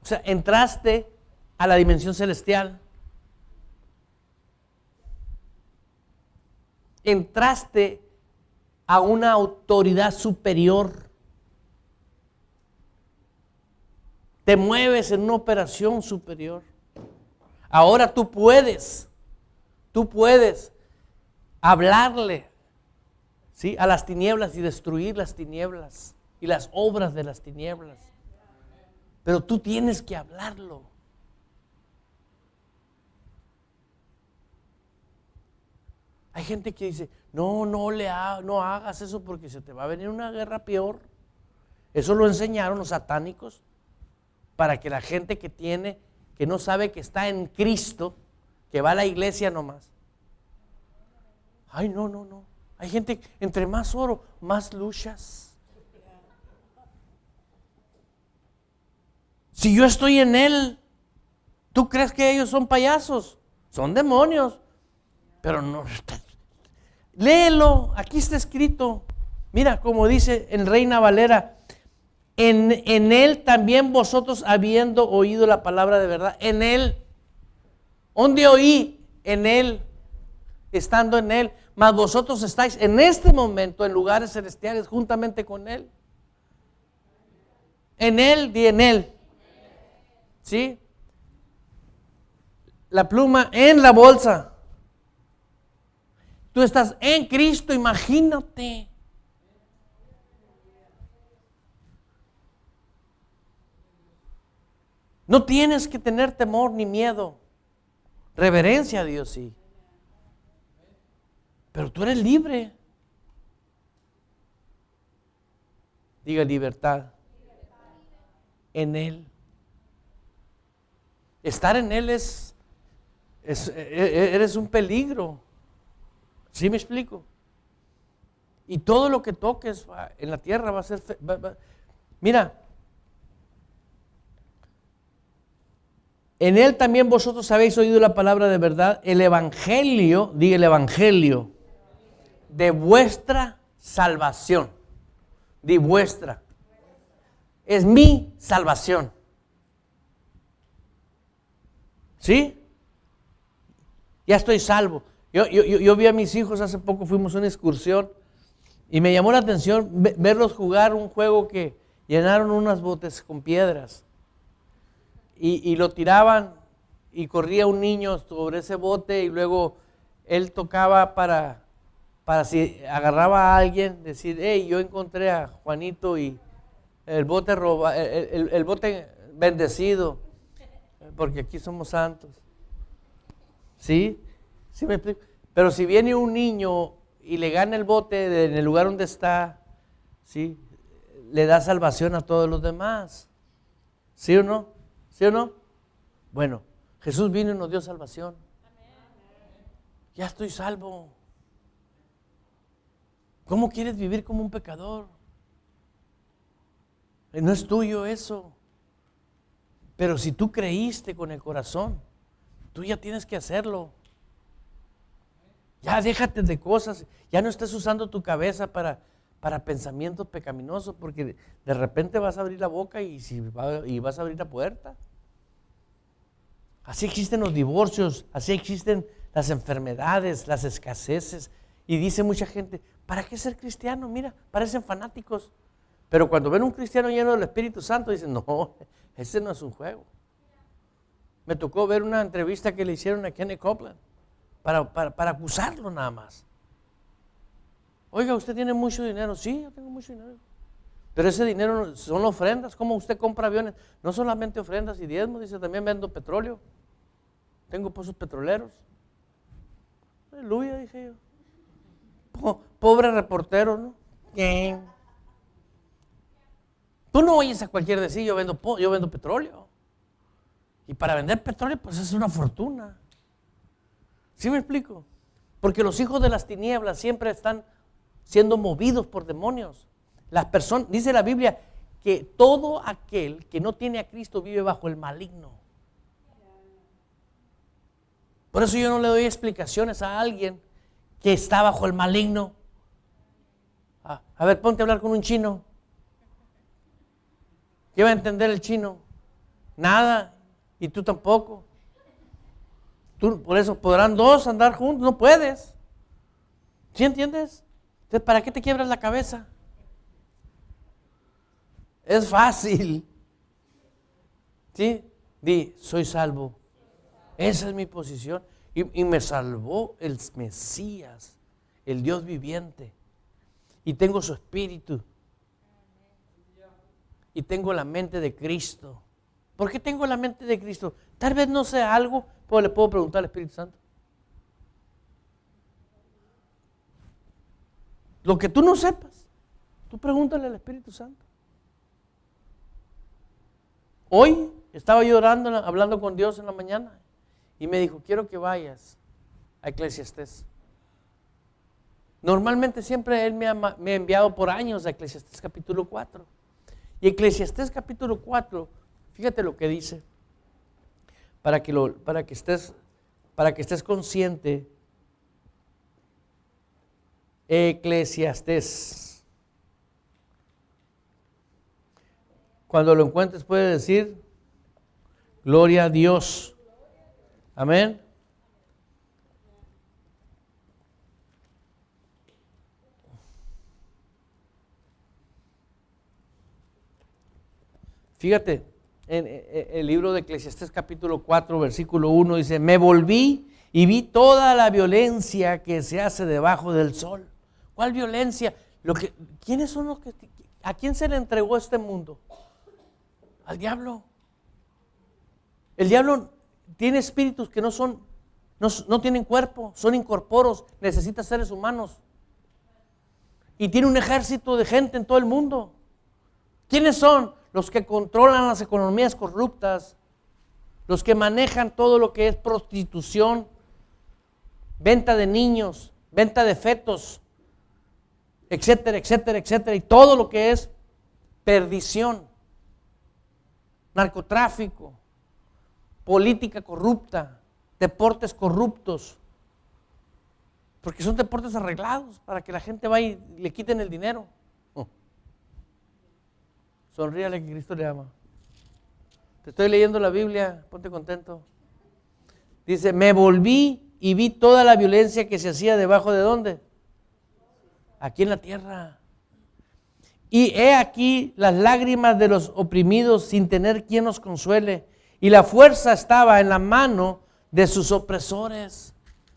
O sea, entraste a la dimensión celestial. Entraste a una autoridad superior. Te mueves en una operación superior. Ahora tú puedes hablarle, ¿sí?, a las tinieblas y destruir las tinieblas y las obras de las tinieblas. Pero tú tienes que hablarlo. Hay gente que dice, no hagas eso porque se te va a venir una guerra peor. Eso lo enseñaron los satánicos para que la gente que no sabe que está en Cristo, que va a la iglesia nomás. Ay, no. Hay gente, entre más oro, más luchas. Si yo estoy en Él, ¿tú crees que ellos son payasos? Son demonios. Pero no. Léelo, aquí está escrito. Mira, como dice en Reina Valera, en Él también vosotros habiendo oído la palabra de verdad. En Él. ¿Dónde oí? En Él. Estando en Él. Mas vosotros estáis en este momento en lugares celestiales juntamente con Él. En Él y en Él. ¿Sí? La pluma en la bolsa. Tú estás en Cristo, imagínate. No tienes que tener temor ni miedo. Reverencia a Dios, sí. Pero tú eres libre. Diga libertad. En Él. Estar en Él eres un peligro. ¿Sí me explico? Y todo lo que toques en la tierra va a ser... Mira, en Él también vosotros habéis oído la palabra de verdad, el evangelio, diga el evangelio, de vuestra salvación. Di vuestra. Es mi salvación. ¿Sí? Ya estoy salvo. Yo vi a mis hijos hace poco, fuimos a una excursión y me llamó la atención verlos jugar un juego que llenaron unos botes con piedras y lo tiraban y corría un niño sobre ese bote y luego él tocaba para si agarraba a alguien, decir, hey, yo encontré a Juanito y el bote el bote bendecido, porque aquí somos santos. ¿Sí? ¿Sí me explico? Pero si viene un niño y le gana el bote en el lugar donde está, ¿sí? Le da salvación a todos los demás. ¿Sí o no? ¿Sí o no? Bueno, Jesús vino y nos dio salvación. Ya estoy salvo. ¿Cómo quieres vivir como un pecador? No es tuyo eso. Pero si tú creíste con el corazón, tú ya tienes que hacerlo. Ya déjate de cosas, ya no estés usando tu cabeza para pensamientos pecaminosos, porque de repente vas a abrir la boca y vas a abrir la puerta. Así existen los divorcios, así existen las enfermedades, las escaseces. Y dice mucha gente, ¿para qué ser cristiano? Mira, parecen fanáticos. Pero cuando ven un cristiano lleno del Espíritu Santo, dicen, no, ese no es un juego. Me tocó ver una entrevista que le hicieron a Kenneth Copeland para acusarlo nada más. Oiga, ¿usted tiene mucho dinero? Sí, yo tengo mucho dinero. Pero ese dinero son ofrendas. ¿Cómo usted compra aviones? No solamente ofrendas y diezmos, dice, también vendo petróleo. Tengo pozos petroleros. Aleluya, dije yo. Pobre reportero, ¿no? Bien. Tú no oyes a cualquier decir, yo vendo petróleo. Y para vender petróleo, pues es una fortuna. ¿Sí me explico? Porque los hijos de las tinieblas siempre están siendo movidos por demonios. Las personas, dice la Biblia, que todo aquel que no tiene a Cristo vive bajo el maligno. Por eso yo no le doy explicaciones a alguien que está bajo el maligno. A ver, ponte a hablar con un chino. ¿Qué va a entender el chino? Nada. Y tú tampoco. Por eso podrán dos andar juntos, no puedes. ¿Sí entiendes? Entonces, ¿para qué te quiebras la cabeza? Es fácil. ¿Sí? Di, soy salvo. Esa es mi posición. Y me salvó el Mesías, el Dios viviente. Y tengo su espíritu. Y tengo la mente de Cristo. ¿Por qué tengo la mente de Cristo? Tal vez no sé algo, pues le puedo preguntar al Espíritu Santo. Lo que tú no sepas, tú pregúntale al Espíritu Santo. Hoy estaba yo orando, hablando con Dios en la mañana y me dijo, quiero que vayas a Eclesiastés. Normalmente siempre Él me ha enviado por años a Eclesiastés capítulo 4. Y Eclesiastés capítulo 4, fíjate lo que dice, para que estés consciente. Eclesiastés. Cuando lo encuentres puedes decir, gloria a Dios. Amén. Fíjate, en el libro de Eclesiastés capítulo 4, versículo 1 dice, me volví y vi toda la violencia que se hace debajo del sol. ¿Cuál violencia? ¿Quiénes son los que? ¿A quién se le entregó este mundo? Al diablo. El diablo tiene espíritus que no tienen cuerpo, son incorpóreos, necesita seres humanos. Y tiene un ejército de gente en todo el mundo. ¿Quiénes son? Los que controlan las economías corruptas, los que manejan todo lo que es prostitución, venta de niños, venta de fetos, etcétera, etcétera, etcétera, y todo lo que es perdición, narcotráfico, política corrupta, deportes corruptos, porque son deportes arreglados para que la gente vaya y le quiten el dinero. Sonríale que Cristo le ama. Te estoy leyendo la Biblia, ponte contento. Dice, me volví y vi toda la violencia que se hacía debajo de ¿dónde? Aquí en la tierra. Y he aquí las lágrimas de los oprimidos sin tener quien los consuele. Y la fuerza estaba en la mano de sus opresores.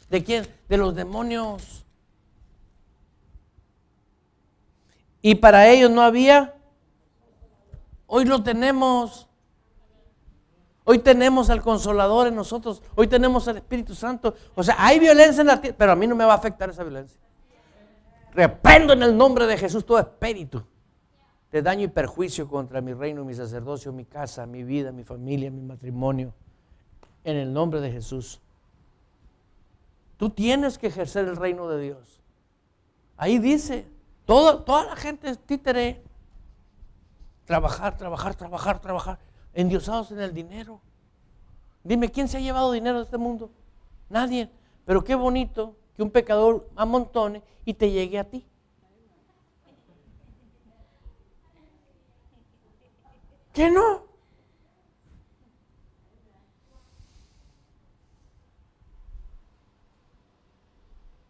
¿De quién? De los demonios. Y para ellos no había. Hoy lo tenemos. Hoy tenemos al Consolador en nosotros. Hoy tenemos al Espíritu Santo. O sea, hay violencia en la tierra, pero a mí no me va a afectar esa violencia. Reprendo en el nombre de Jesús todo espíritu de daño y perjuicio contra mi reino, mi sacerdocio, mi casa, mi vida, mi familia, mi matrimonio. En el nombre de Jesús. Tú tienes que ejercer el reino de Dios. Ahí dice, toda la gente es títere. Trabajar, trabajar, trabajar, trabajar. Endiosados en el dinero. Dime, ¿quién se ha llevado dinero de este mundo? Nadie. Pero qué bonito que un pecador amontone y te llegue a ti. ¿Qué no?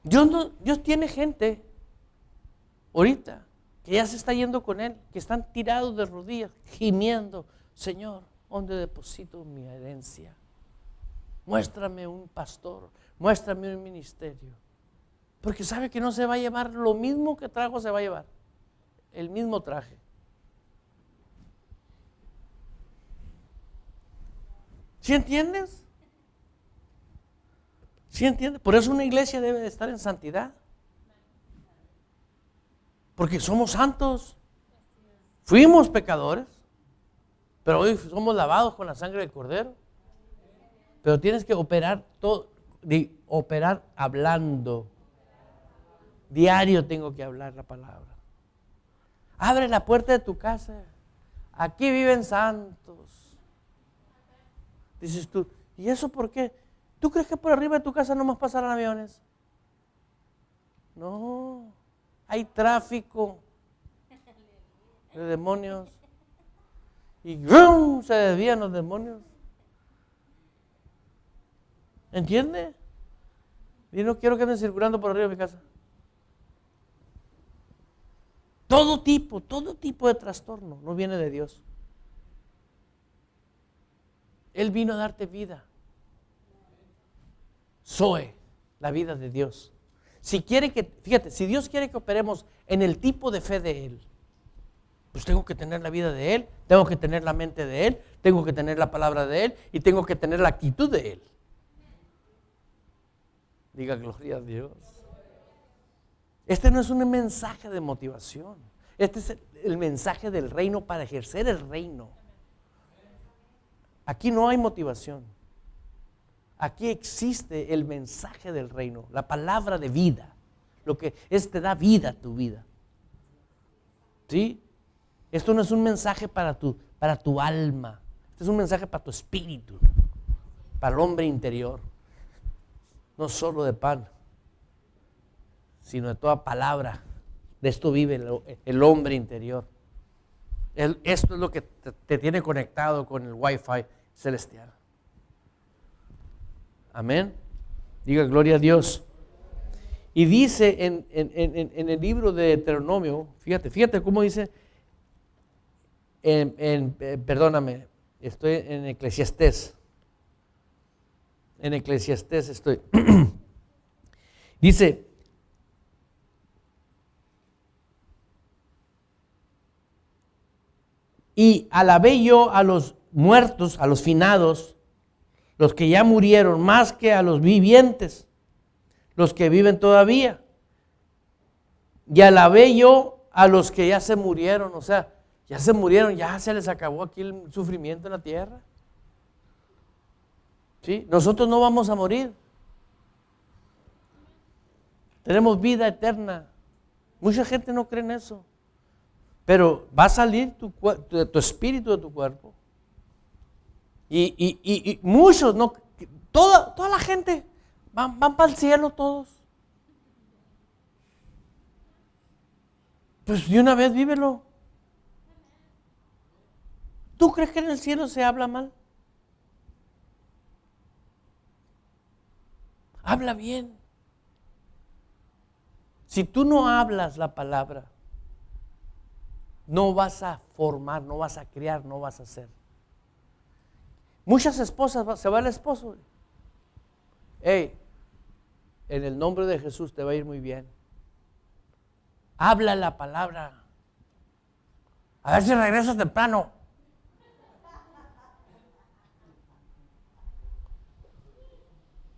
Dios tiene gente ahorita que ya se está yendo con Él, que están tirados de rodillas, gimiendo, Señor, ¿dónde deposito mi herencia? Muéstrame un pastor, muéstrame un ministerio. Porque sabe que no se va a llevar lo mismo que trajo, se va a llevar el mismo traje. ¿Sí entiendes? ¿Sí entiendes? Por eso una iglesia debe de estar en santidad. Porque somos santos. Fuimos pecadores, pero hoy somos lavados con la sangre del Cordero. Pero tienes que operar hablando. Diario tengo que hablar la palabra. Abre la puerta de tu casa. Aquí viven santos. Dices tú, ¿y eso por qué? ¿Tú crees que por arriba de tu casa no más pasarán aviones? No, hay tráfico de demonios. Y ¡brum! Se desvían los demonios. ¿Entiende? Y no quiero que anden circulando por arriba de mi casa. Todo tipo de trastorno no viene de Dios. Él vino a darte vida. Zoe, la vida de Dios. Fíjate, si Dios quiere que operemos en el tipo de fe de Él, pues tengo que tener la vida de Él, tengo que tener la mente de Él, tengo que tener la palabra de Él y tengo que tener la actitud de Él. Diga gloria a Dios. Este no es un mensaje de motivación. Este es el mensaje del reino para ejercer el reino. Aquí no hay motivación. Aquí existe el mensaje del reino, la palabra de vida. Lo que es te da vida a tu vida. ¿Sí? Esto no es un mensaje para tu alma. Este es un mensaje para tu espíritu, para el hombre interior. No solo de pan, sino de toda palabra. De esto vive el hombre interior. Esto es lo que te tiene conectado con el Wi-Fi celestial. Amén. Diga gloria a Dios. Y dice en el libro de Deuteronomio, fíjate cómo dice, perdóname, estoy en Eclesiastés. En Eclesiastés estoy. Dice, y alabé yo a los muertos, a los finados, los que ya murieron, más que a los vivientes, los que viven todavía. Y alabé yo a los que ya se murieron, o sea, ya se murieron, ya se les acabó aquí el sufrimiento en la tierra. ¿Sí? Nosotros no vamos a morir. Tenemos vida eterna. Mucha gente no cree en eso. Pero va a salir tu espíritu de tu cuerpo. Y muchos, no, toda la gente van para el cielo todos. Pues de una vez vívelo. ¿Tú crees que en el cielo se habla mal? Habla bien. Si tú no hablas la palabra, no vas a formar, no vas a criar, no vas a hacer. Muchas esposas, se va el esposo. Hey, en el nombre de Jesús te va a ir muy bien. Habla la palabra. A ver si regresas temprano.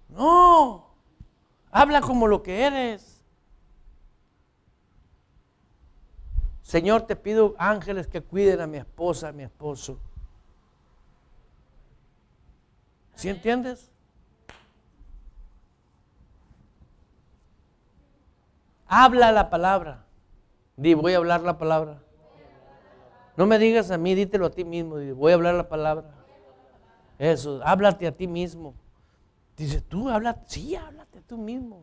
No, habla como lo que eres. Señor, te pido ángeles que cuiden a mi esposa, a mi esposo. ¿Sí entiendes? Habla la palabra. Di, voy a hablar la palabra. No me digas a mí, dítelo a ti mismo. Di, voy a hablar la palabra. Eso, háblate a ti mismo. Dice, tú habla, sí, háblate tú mismo.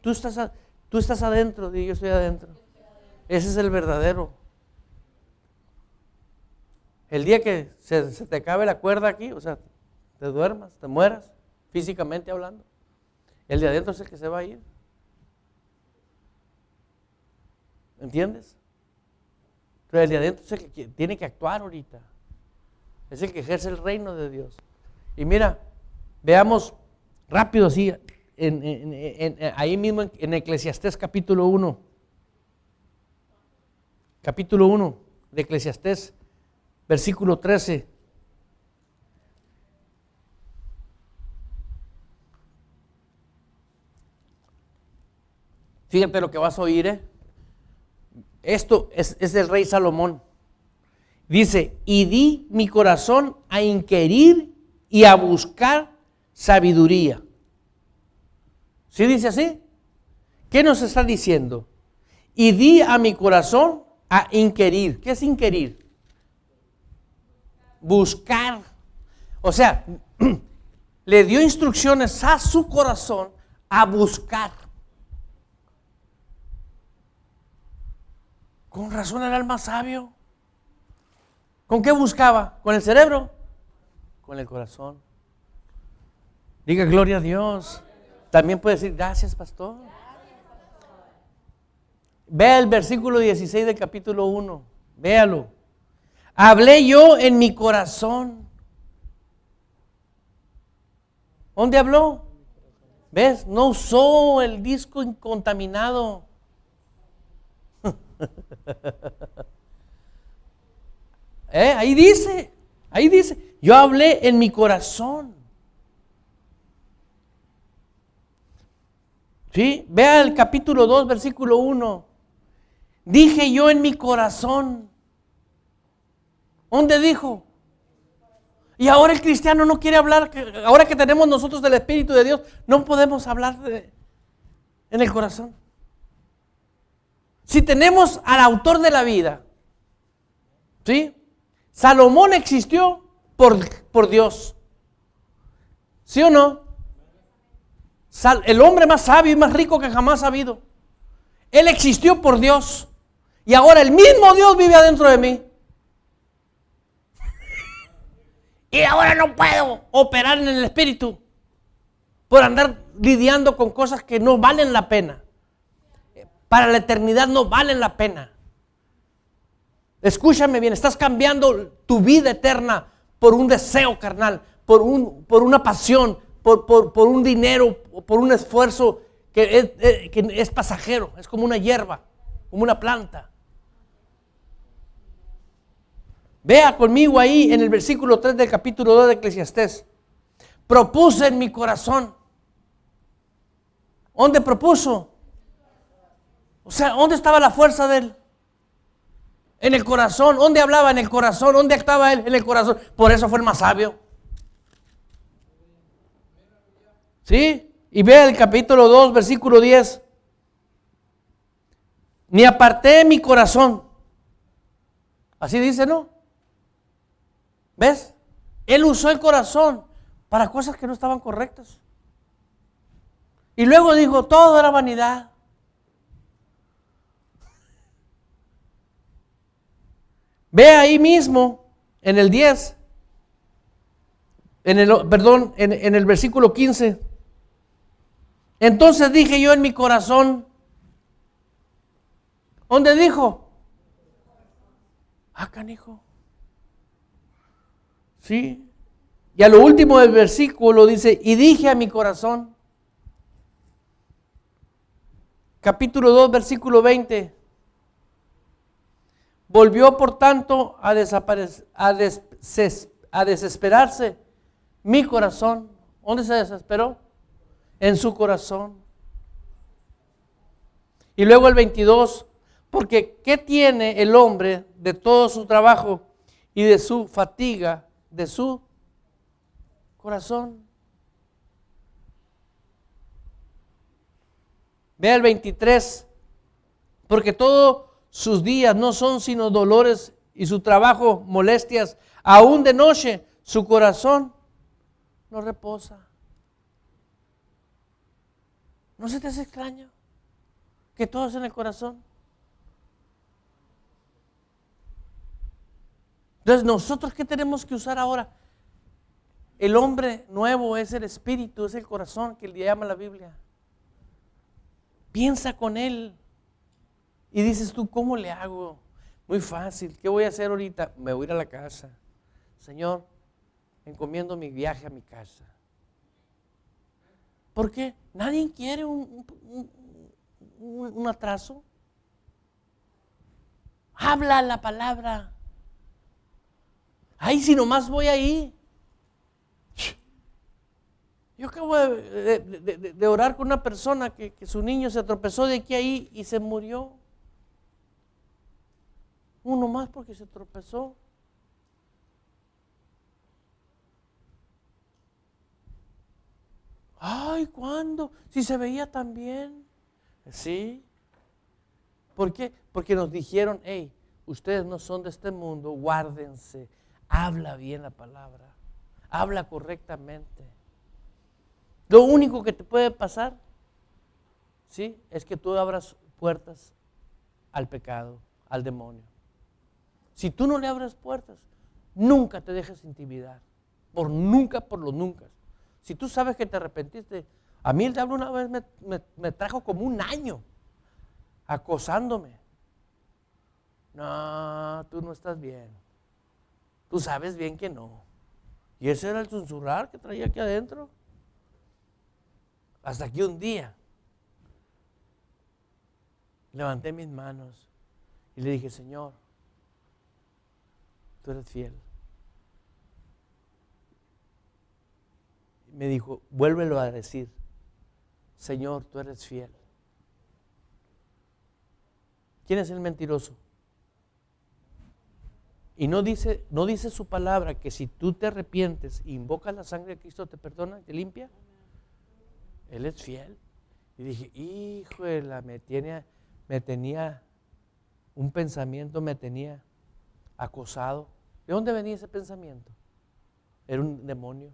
Tú estás adentro, di, yo estoy adentro. Ese es el verdadero. El día que se te acabe la cuerda aquí, o sea, te duermas, te mueras, físicamente hablando, el de adentro es el que se va a ir. ¿Entiendes? Pero el de adentro es el que tiene que actuar ahorita. Es el que ejerce el reino de Dios. Y mira, veamos rápido así, ahí mismo en Eclesiastés capítulo 1. Capítulo 1 de Eclesiastés, versículo 13. Fíjate lo que vas a oír, Esto es del rey Salomón. Dice, y di mi corazón a inquirir y a buscar sabiduría. ¿Sí dice así? ¿Qué nos está diciendo? Y di a mi corazón a inquirir. ¿Qué es inquirir? Buscar. O sea, le dio instrucciones a su corazón a buscar. Con razón era el más sabio. ¿Con qué buscaba? ¿Con el cerebro? Con el corazón. Diga gloria a Dios. También puede decir gracias, pastor. Vea el versículo 16 del capítulo 1. Véalo. Hablé yo en mi corazón. ¿Dónde habló? ¿Ves? No usó el disco incontaminado. Ahí dice, yo hablé en mi corazón. ¿Sí? Vea el capítulo 2, versículo 1. Dije yo en mi corazón. ¿Dónde dijo? Y ahora el cristiano no quiere hablar, ahora que tenemos nosotros del Espíritu de Dios, no podemos hablar en el corazón. Si tenemos al autor de la vida, ¿sí? Salomón existió por Dios. ¿Sí o no? El hombre más sabio y más rico que jamás ha habido. Él existió por Dios. Y ahora el mismo Dios vive adentro de mí. Y ahora no puedo operar en el espíritu por andar lidiando con cosas que no valen la pena. Para la eternidad no valen la pena. Escúchame bien, estás cambiando tu vida eterna por un deseo carnal, por una pasión, por un dinero, por un esfuerzo que es pasajero, es como una hierba, como una planta. Vea conmigo ahí en el versículo 3 del capítulo 2 de Eclesiastés. propuse en mi corazón. ¿Dónde propuso? O sea, ¿dónde estaba la fuerza de él? En el corazón. ¿Dónde hablaba? En el corazón. ¿Dónde estaba él? En el corazón. Por eso fue el más sabio. ¿Sí? Y vea el capítulo 2, versículo 10. Ni aparté mi corazón. Así dice, ¿no? ¿Ves? Él usó el corazón para cosas que no estaban correctas. Y luego dijo, todo era vanidad. Ve ahí mismo, en el 10, en el versículo 15. Entonces dije yo en mi corazón, ¿dónde dijo? Canijo. Sí. Y a lo último del versículo dice, y dije a mi corazón, capítulo 2, versículo 20. Volvió por tanto a desesperarse mi corazón. ¿Dónde se desesperó? En su corazón. Y luego el 22, porque ¿qué tiene el hombre de todo su trabajo y de su fatiga, de su corazón? Vea el 23, porque todos sus días no son sino dolores y su trabajo molestias, aún de noche su corazón no reposa. ¿No se te hace extraño que todo es en el corazón? Entonces, ¿nosotros qué tenemos que usar ahora? El hombre nuevo es el espíritu, es el corazón que le llama la Biblia. Piensa con él. Y dices tú, ¿cómo le hago? Muy fácil. ¿Qué voy a hacer ahorita? Me voy a ir a la casa. Señor, encomiendo mi viaje a mi casa. ¿Por qué? Nadie quiere un atraso. Habla la palabra. Ay, si nomás voy ahí. Yo acabo de orar con una persona que su niño se tropezó de aquí a ahí y se murió. Uno más porque se tropezó. Ay, ¿cuándo? Si se veía tan bien. Sí. ¿Por qué? Porque nos dijeron, hey, ustedes no son de este mundo, guárdense. Habla bien la palabra. Habla correctamente. Lo único que te puede pasar, ¿sí?, es que tú abras puertas al pecado, al demonio. Si tú no le abres puertas, nunca te dejes intimidar. Por los nunca. Si tú sabes que te arrepentiste, a mí el diablo una vez me trajo como un año acosándome. No, tú no estás bien. Tú sabes bien que no. Y ese era el susurrar que traía aquí adentro. Hasta que un día levanté mis manos y le dije, Señor, tú eres fiel. Me dijo, vuélvelo a decir, Señor, tú eres fiel. ¿Quién es el mentiroso? Y no dice su palabra que si tú te arrepientes e invocas la sangre de Cristo, te perdona, te limpia. Él es fiel. Y dije, híjole, me tenía un pensamiento, me tenía acosado. ¿De dónde venía ese pensamiento? Era un demonio.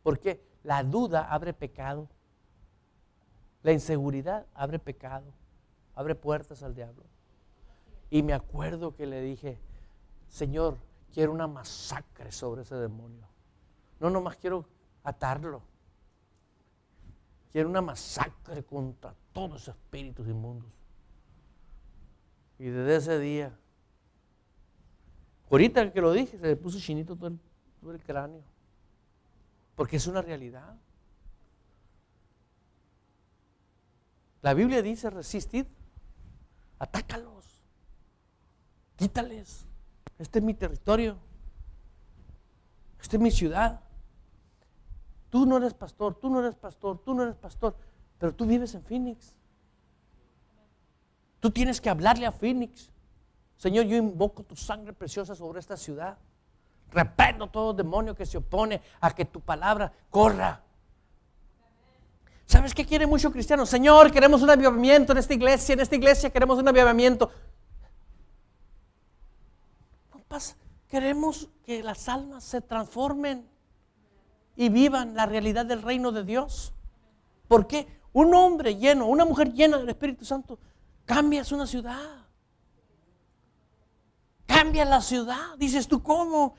¿Por qué? La duda abre pecado. La inseguridad abre pecado. Abre puertas al diablo. Y me acuerdo que le dije, Señor, quiero una masacre sobre ese demonio. No nomás quiero atarlo. Quiero una masacre contra todos esos espíritus inmundos. Y desde ese día, ahorita que lo dije, se le puso chinito todo el cráneo. Porque es una realidad. La Biblia dice, resistid, atácalos, quítales. Este es mi territorio, esta es mi ciudad. tú no eres pastor, tú no eres pastor, tú no eres pastor, pero tú vives en Phoenix. Tú tienes que hablarle a Phoenix. Señor, yo invoco tu sangre preciosa sobre esta ciudad. Reprendo todo demonio que se opone a que tu palabra corra. ¿Sabes qué quiere mucho cristiano? Señor, queremos un avivamiento en esta iglesia queremos un avivamiento. No pasa, queremos que las almas se transformen y vivan la realidad del reino de Dios. ¿Por qué? Un hombre lleno, una mujer llena del Espíritu Santo, cambias una ciudad. Cambia la ciudad. Dices tú, ¿cómo?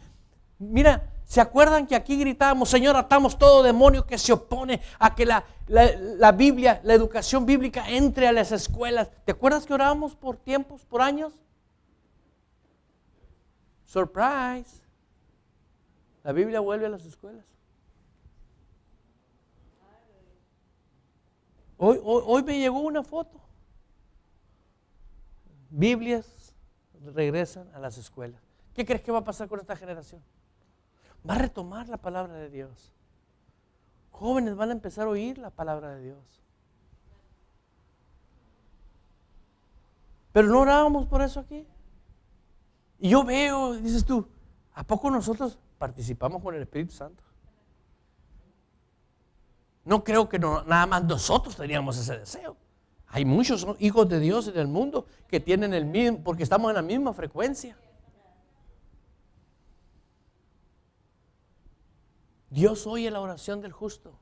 Mira, ¿se acuerdan que aquí gritábamos, Señor, atamos todo demonio que se opone a que la Biblia, la educación bíblica entre a las escuelas? ¿Te acuerdas que orábamos por tiempos, por años? Surprise. La Biblia vuelve a las escuelas. Hoy me llegó una foto. Biblias regresan a las escuelas. ¿Qué crees que va a pasar con esta generación? Va a retomar la palabra de Dios. Jóvenes van a empezar a oír la palabra de Dios. Pero no orábamos por eso aquí. Y yo veo, dices tú, ¿a poco nosotros participamos con el Espíritu Santo? No creo que nada más nosotros teníamos ese deseo. Hay muchos hijos de Dios en el mundo que tienen el mismo, porque estamos en la misma frecuencia. Dios oye la oración del justo.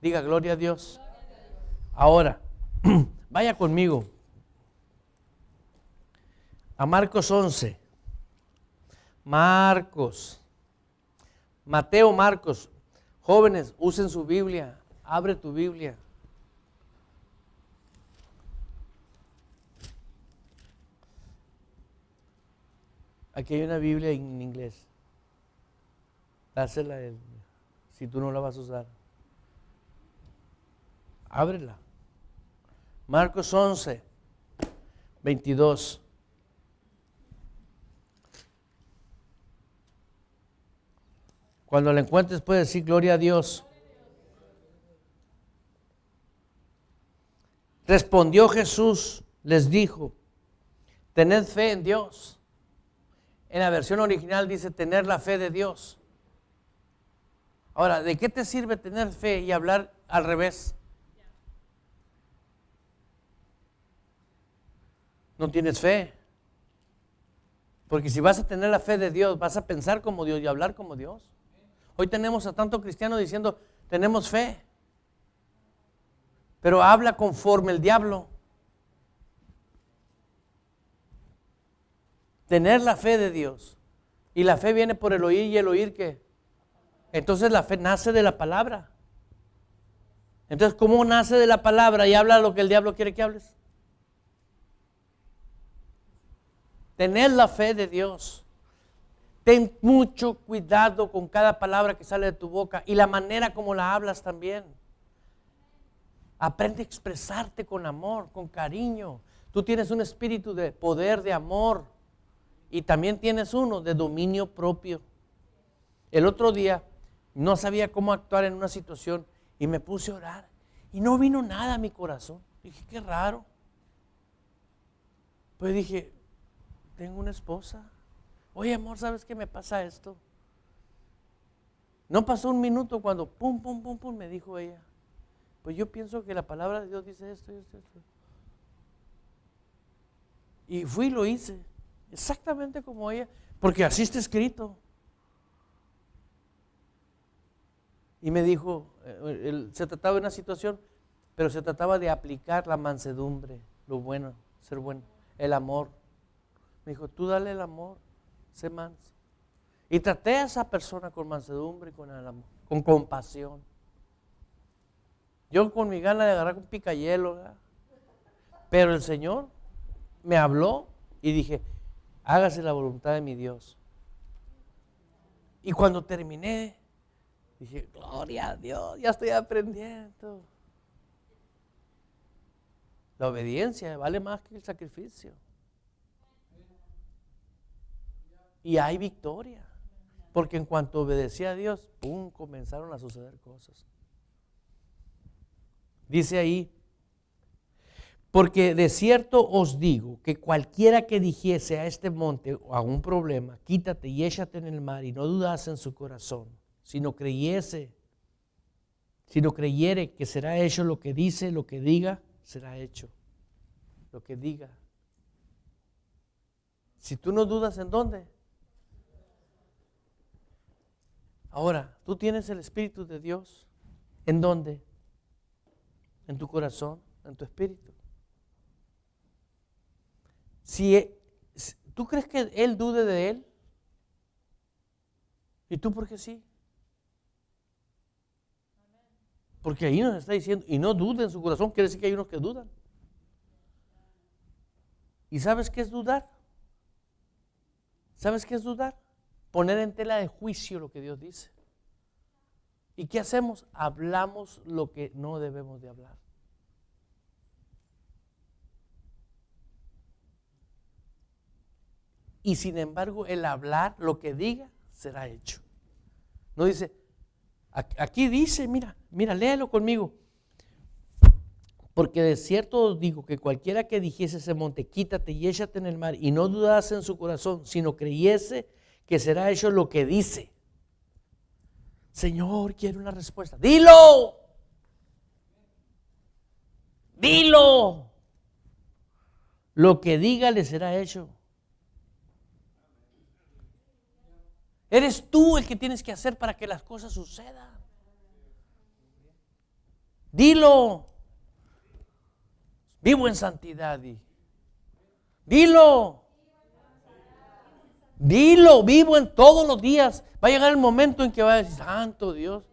Diga, gloria a Dios. Ahora, vaya conmigo a Marcos 11. Mateo, Marcos. Jóvenes, usen su Biblia. Abre tu Biblia. Aquí hay una Biblia en inglés. Dásela a él, si tú no la vas a usar. Ábrela. Marcos 11, 22. Cuando la encuentres puedes decir gloria a Dios. Respondió Jesús, les dijo, tened fe en Dios. En la versión original dice tener la fe de Dios. Ahora, ¿de qué te sirve tener fe y hablar al revés? No tienes fe. Porque si vas a tener la fe de Dios, vas a pensar como Dios y hablar como Dios. Hoy tenemos a tantos cristianos diciendo, tenemos fe. Pero habla conforme el diablo. Tener la fe de Dios. Y la fe viene por el oír, y el oír ¿qué? Entonces la fe nace de la palabra. Entonces, ¿cómo nace de la palabra y habla lo que el diablo quiere que hables? Tener la fe de Dios. Ten mucho cuidado con cada palabra que sale de tu boca y la manera como la hablas también. Aprende a expresarte con amor, con cariño. Tú tienes un espíritu de poder, de amor, y también tienes uno de dominio propio. El otro día no sabía cómo actuar en una situación y me puse a orar y no vino nada a mi corazón. Dije, qué raro. Pues dije, tengo una esposa. Oye, amor, ¿sabes qué me pasa esto? No pasó un minuto cuando pum, pum, pum, pum, me dijo ella. Pues yo pienso que la palabra de Dios dice esto y esto, esto. Y fui y lo hice, exactamente como ella, porque así está escrito. Y me dijo, se trataba de una situación, pero se trataba de aplicar la mansedumbre, lo bueno, ser bueno, el amor. Me dijo, tú dale el amor, sé manso. Y traté a esa persona con mansedumbre, con el amor, con compasión. Yo con mi gana de agarrar un picayelo, ¿verdad? Pero el Señor me habló y dije, hágase la voluntad de mi Dios. Y cuando terminé, dije, gloria a Dios, ya estoy aprendiendo. La obediencia vale más que el sacrificio. Y hay victoria. Porque en cuanto obedecía a Dios, ¡pum!, comenzaron a suceder cosas. Dice ahí, porque de cierto os digo que cualquiera que dijese a este monte o a un problema, quítate y échate en el mar, y no dudase en su corazón, sino creyere que será hecho lo que dice, lo que diga, será hecho. Lo que diga. Si tú no dudas, ¿en dónde? Ahora, tú tienes el Espíritu de Dios. ¿En dónde? En tu corazón, en tu espíritu. Si tú crees que Él dude de Él, ¿y tú por qué sí? Porque ahí nos está diciendo, y no dude en su corazón, quiere decir que hay unos que dudan. ¿Y sabes qué es dudar? ¿Sabes qué es dudar? Poner en tela de juicio lo que Dios dice. ¿Y qué hacemos? Hablamos lo que no debemos de hablar. Y sin embargo, el hablar lo que diga será hecho. No dice, aquí dice, mira, léelo conmigo. Porque de cierto os digo que cualquiera que dijese ese monte, quítate y échate en el mar, y no dudase en su corazón, sino creyese que será hecho lo que dice. Señor, quiero una respuesta. ¡Dilo! ¡Dilo! Lo que diga le será hecho. Eres tú el que tienes que hacer para que las cosas sucedan. Dilo. Vivo en santidad. Dilo. Dilo, vivo en todos los días. Va a llegar el momento en que va a decir, santo Dios,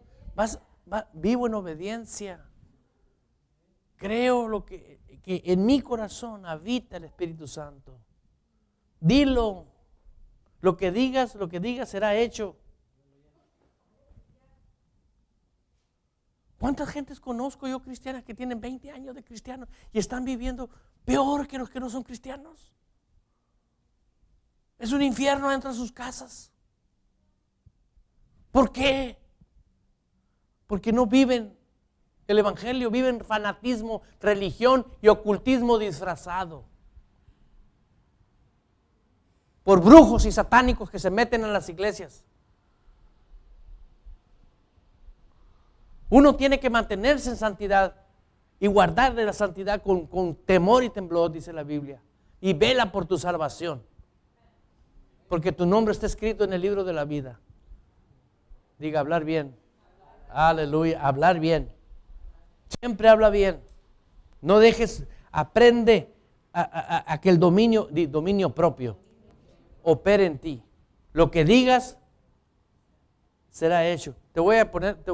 vivo en obediencia. Creo que en mi corazón habita el Espíritu Santo. Dilo. Lo que digas será hecho. ¿Cuántas gentes conozco yo cristianas que tienen 20 años de cristianos y están viviendo peor que los que no son cristianos? Es un infierno dentro de sus casas. ¿Por qué? Porque no viven el evangelio, viven fanatismo, religión y ocultismo disfrazado. Por brujos y satánicos que se meten en las iglesias. Uno tiene que mantenerse en santidad y guardar de la santidad con temor y temblor, dice la Biblia. Y vela por tu salvación. Porque tu nombre está escrito en el libro de la vida. Diga, hablar bien. Aleluya, hablar bien. Siempre habla bien. No dejes, aprende a que el dominio propio opere en ti. Lo que digas será hecho. Te voy a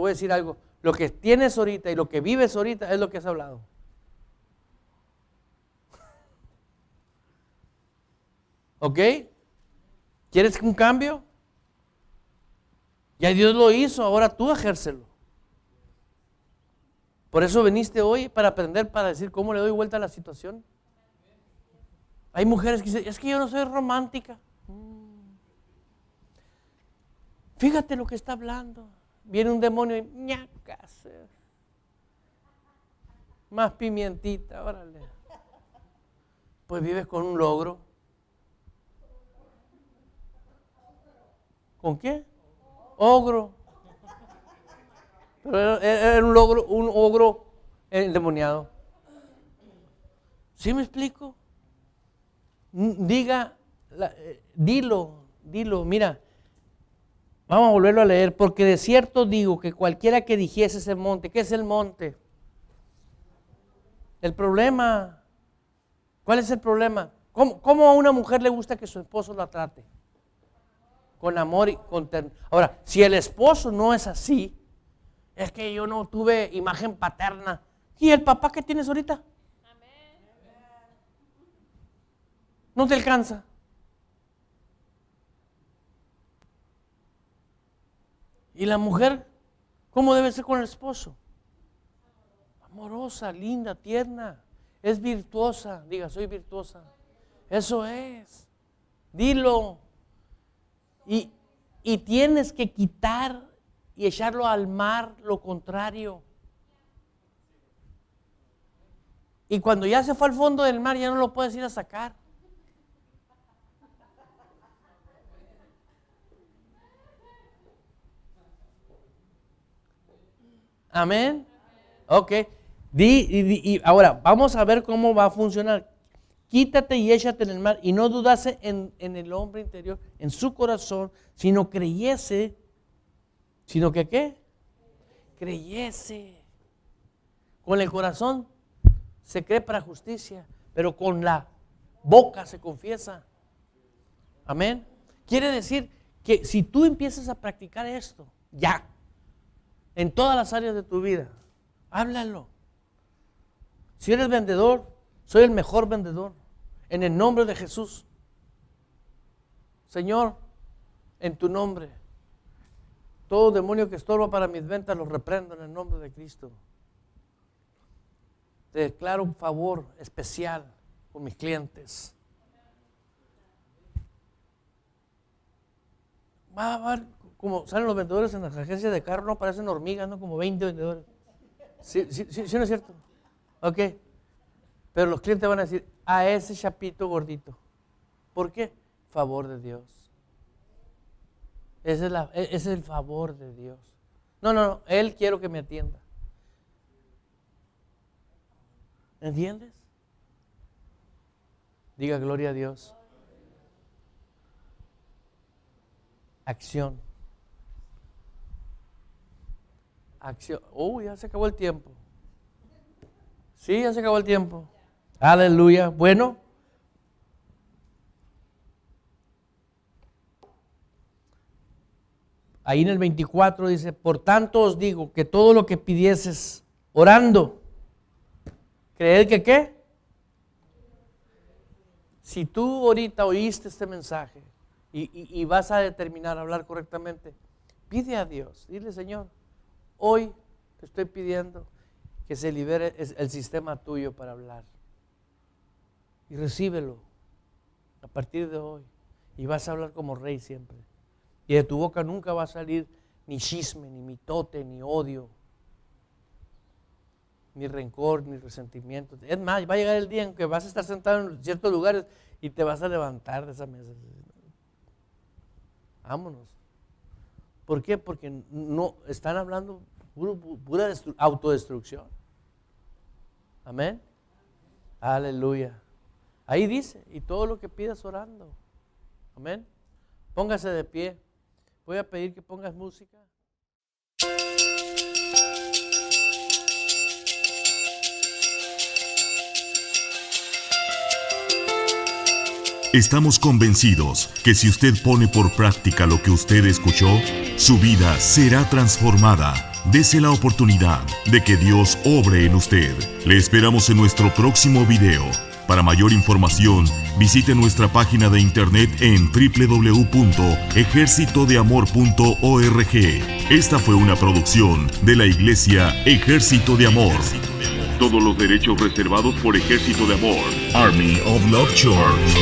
decir algo. Lo que tienes ahorita y lo que vives ahorita es lo que has hablado. ¿Ok? ¿Quieres un cambio? Ya Dios lo hizo, ahora tú ejércelo. Por eso viniste hoy, para aprender, para decir cómo le doy vuelta a la situación. Hay mujeres que dicen, es que yo no soy romántica. Fíjate lo que está hablando. Viene un demonio y ñacas. Más pimientita, órale. Pues vives con un logro. ¿Con qué? Ogro. Pero era un ogro endemoniado. ¿Sí me explico? Dilo, mira. Vamos a volverlo a leer, porque de cierto digo que cualquiera que dijese ese monte, ¿qué es el monte? El problema. ¿Cuál es el problema? ¿Cómo a una mujer le gusta que su esposo la trate? Con amor y con ternura. Ahora, si el esposo no es así, es que yo no tuve imagen paterna. ¿Y el papá que tienes ahorita? No te alcanza. ¿Y la mujer cómo debe ser con el esposo? Amorosa, linda, tierna. Es virtuosa. Diga, soy virtuosa. Eso es. Dilo. y tienes que quitar y echarlo al mar lo contrario. Y cuando ya se fue al fondo del mar, ya no lo puedes ir a sacar. Amén. Ok. Y ahora, vamos a ver cómo va a funcionar. Quítate y échate en el mar, y no dudase en el hombre interior, en su corazón, sino creyese, sino que ¿qué? Creyese. Con el corazón se cree para justicia, pero con la boca se confiesa. Amén. Quiere decir que si tú empiezas a practicar esto, ya, en todas las áreas de tu vida, háblalo. Si eres vendedor, soy el mejor vendedor. En el nombre de Jesús. Señor, en tu nombre, todo demonio que estorba para mis ventas lo reprendo en el nombre de Cristo. Te declaro un favor especial con mis clientes. Va a ver como salen los vendedores en las agencias de carro, no parecen hormigas, no como 20 vendedores. ¿Sí no es cierto? Ok. Pero los clientes van a decir, a ese chapito gordito. ¿Por qué? Favor de Dios. Ese es el favor de Dios. No, Él quiero que me atienda. ¿Entiendes? Diga gloria a Dios. Acción. Acción. Ya se acabó el tiempo. Sí, ya se acabó el tiempo. Aleluya. Bueno. Ahí en el 24 dice, por tanto os digo que todo lo que pidieses orando, ¿creed que qué? Si tú ahorita oíste este mensaje y vas a determinar hablar correctamente, pide a Dios, dile, Señor, hoy te estoy pidiendo que se libere el sistema tuyo para hablar. Y recíbelo a partir de hoy. Y vas a hablar como rey siempre. Y de tu boca nunca va a salir ni chisme, ni mitote, ni odio, ni rencor, ni resentimiento. Es más, va a llegar el día en que vas a estar sentado en ciertos lugares y te vas a levantar de esa mesa. Vámonos. ¿Por qué? Porque no están hablando pura autodestrucción. Amén. Aleluya. Ahí dice, y todo lo que pidas orando. Amén. Póngase de pie. Voy a pedir que pongas música. Estamos convencidos que si usted pone por práctica lo que usted escuchó, su vida será transformada. Dese la oportunidad de que Dios obre en usted. Le esperamos en nuestro próximo video. Para mayor información, visite nuestra página de internet en www.ejercitodeamor.org. Esta fue una producción de la Iglesia Ejército de Amor. Todos los derechos reservados por Ejército de Amor. Army of Love Church.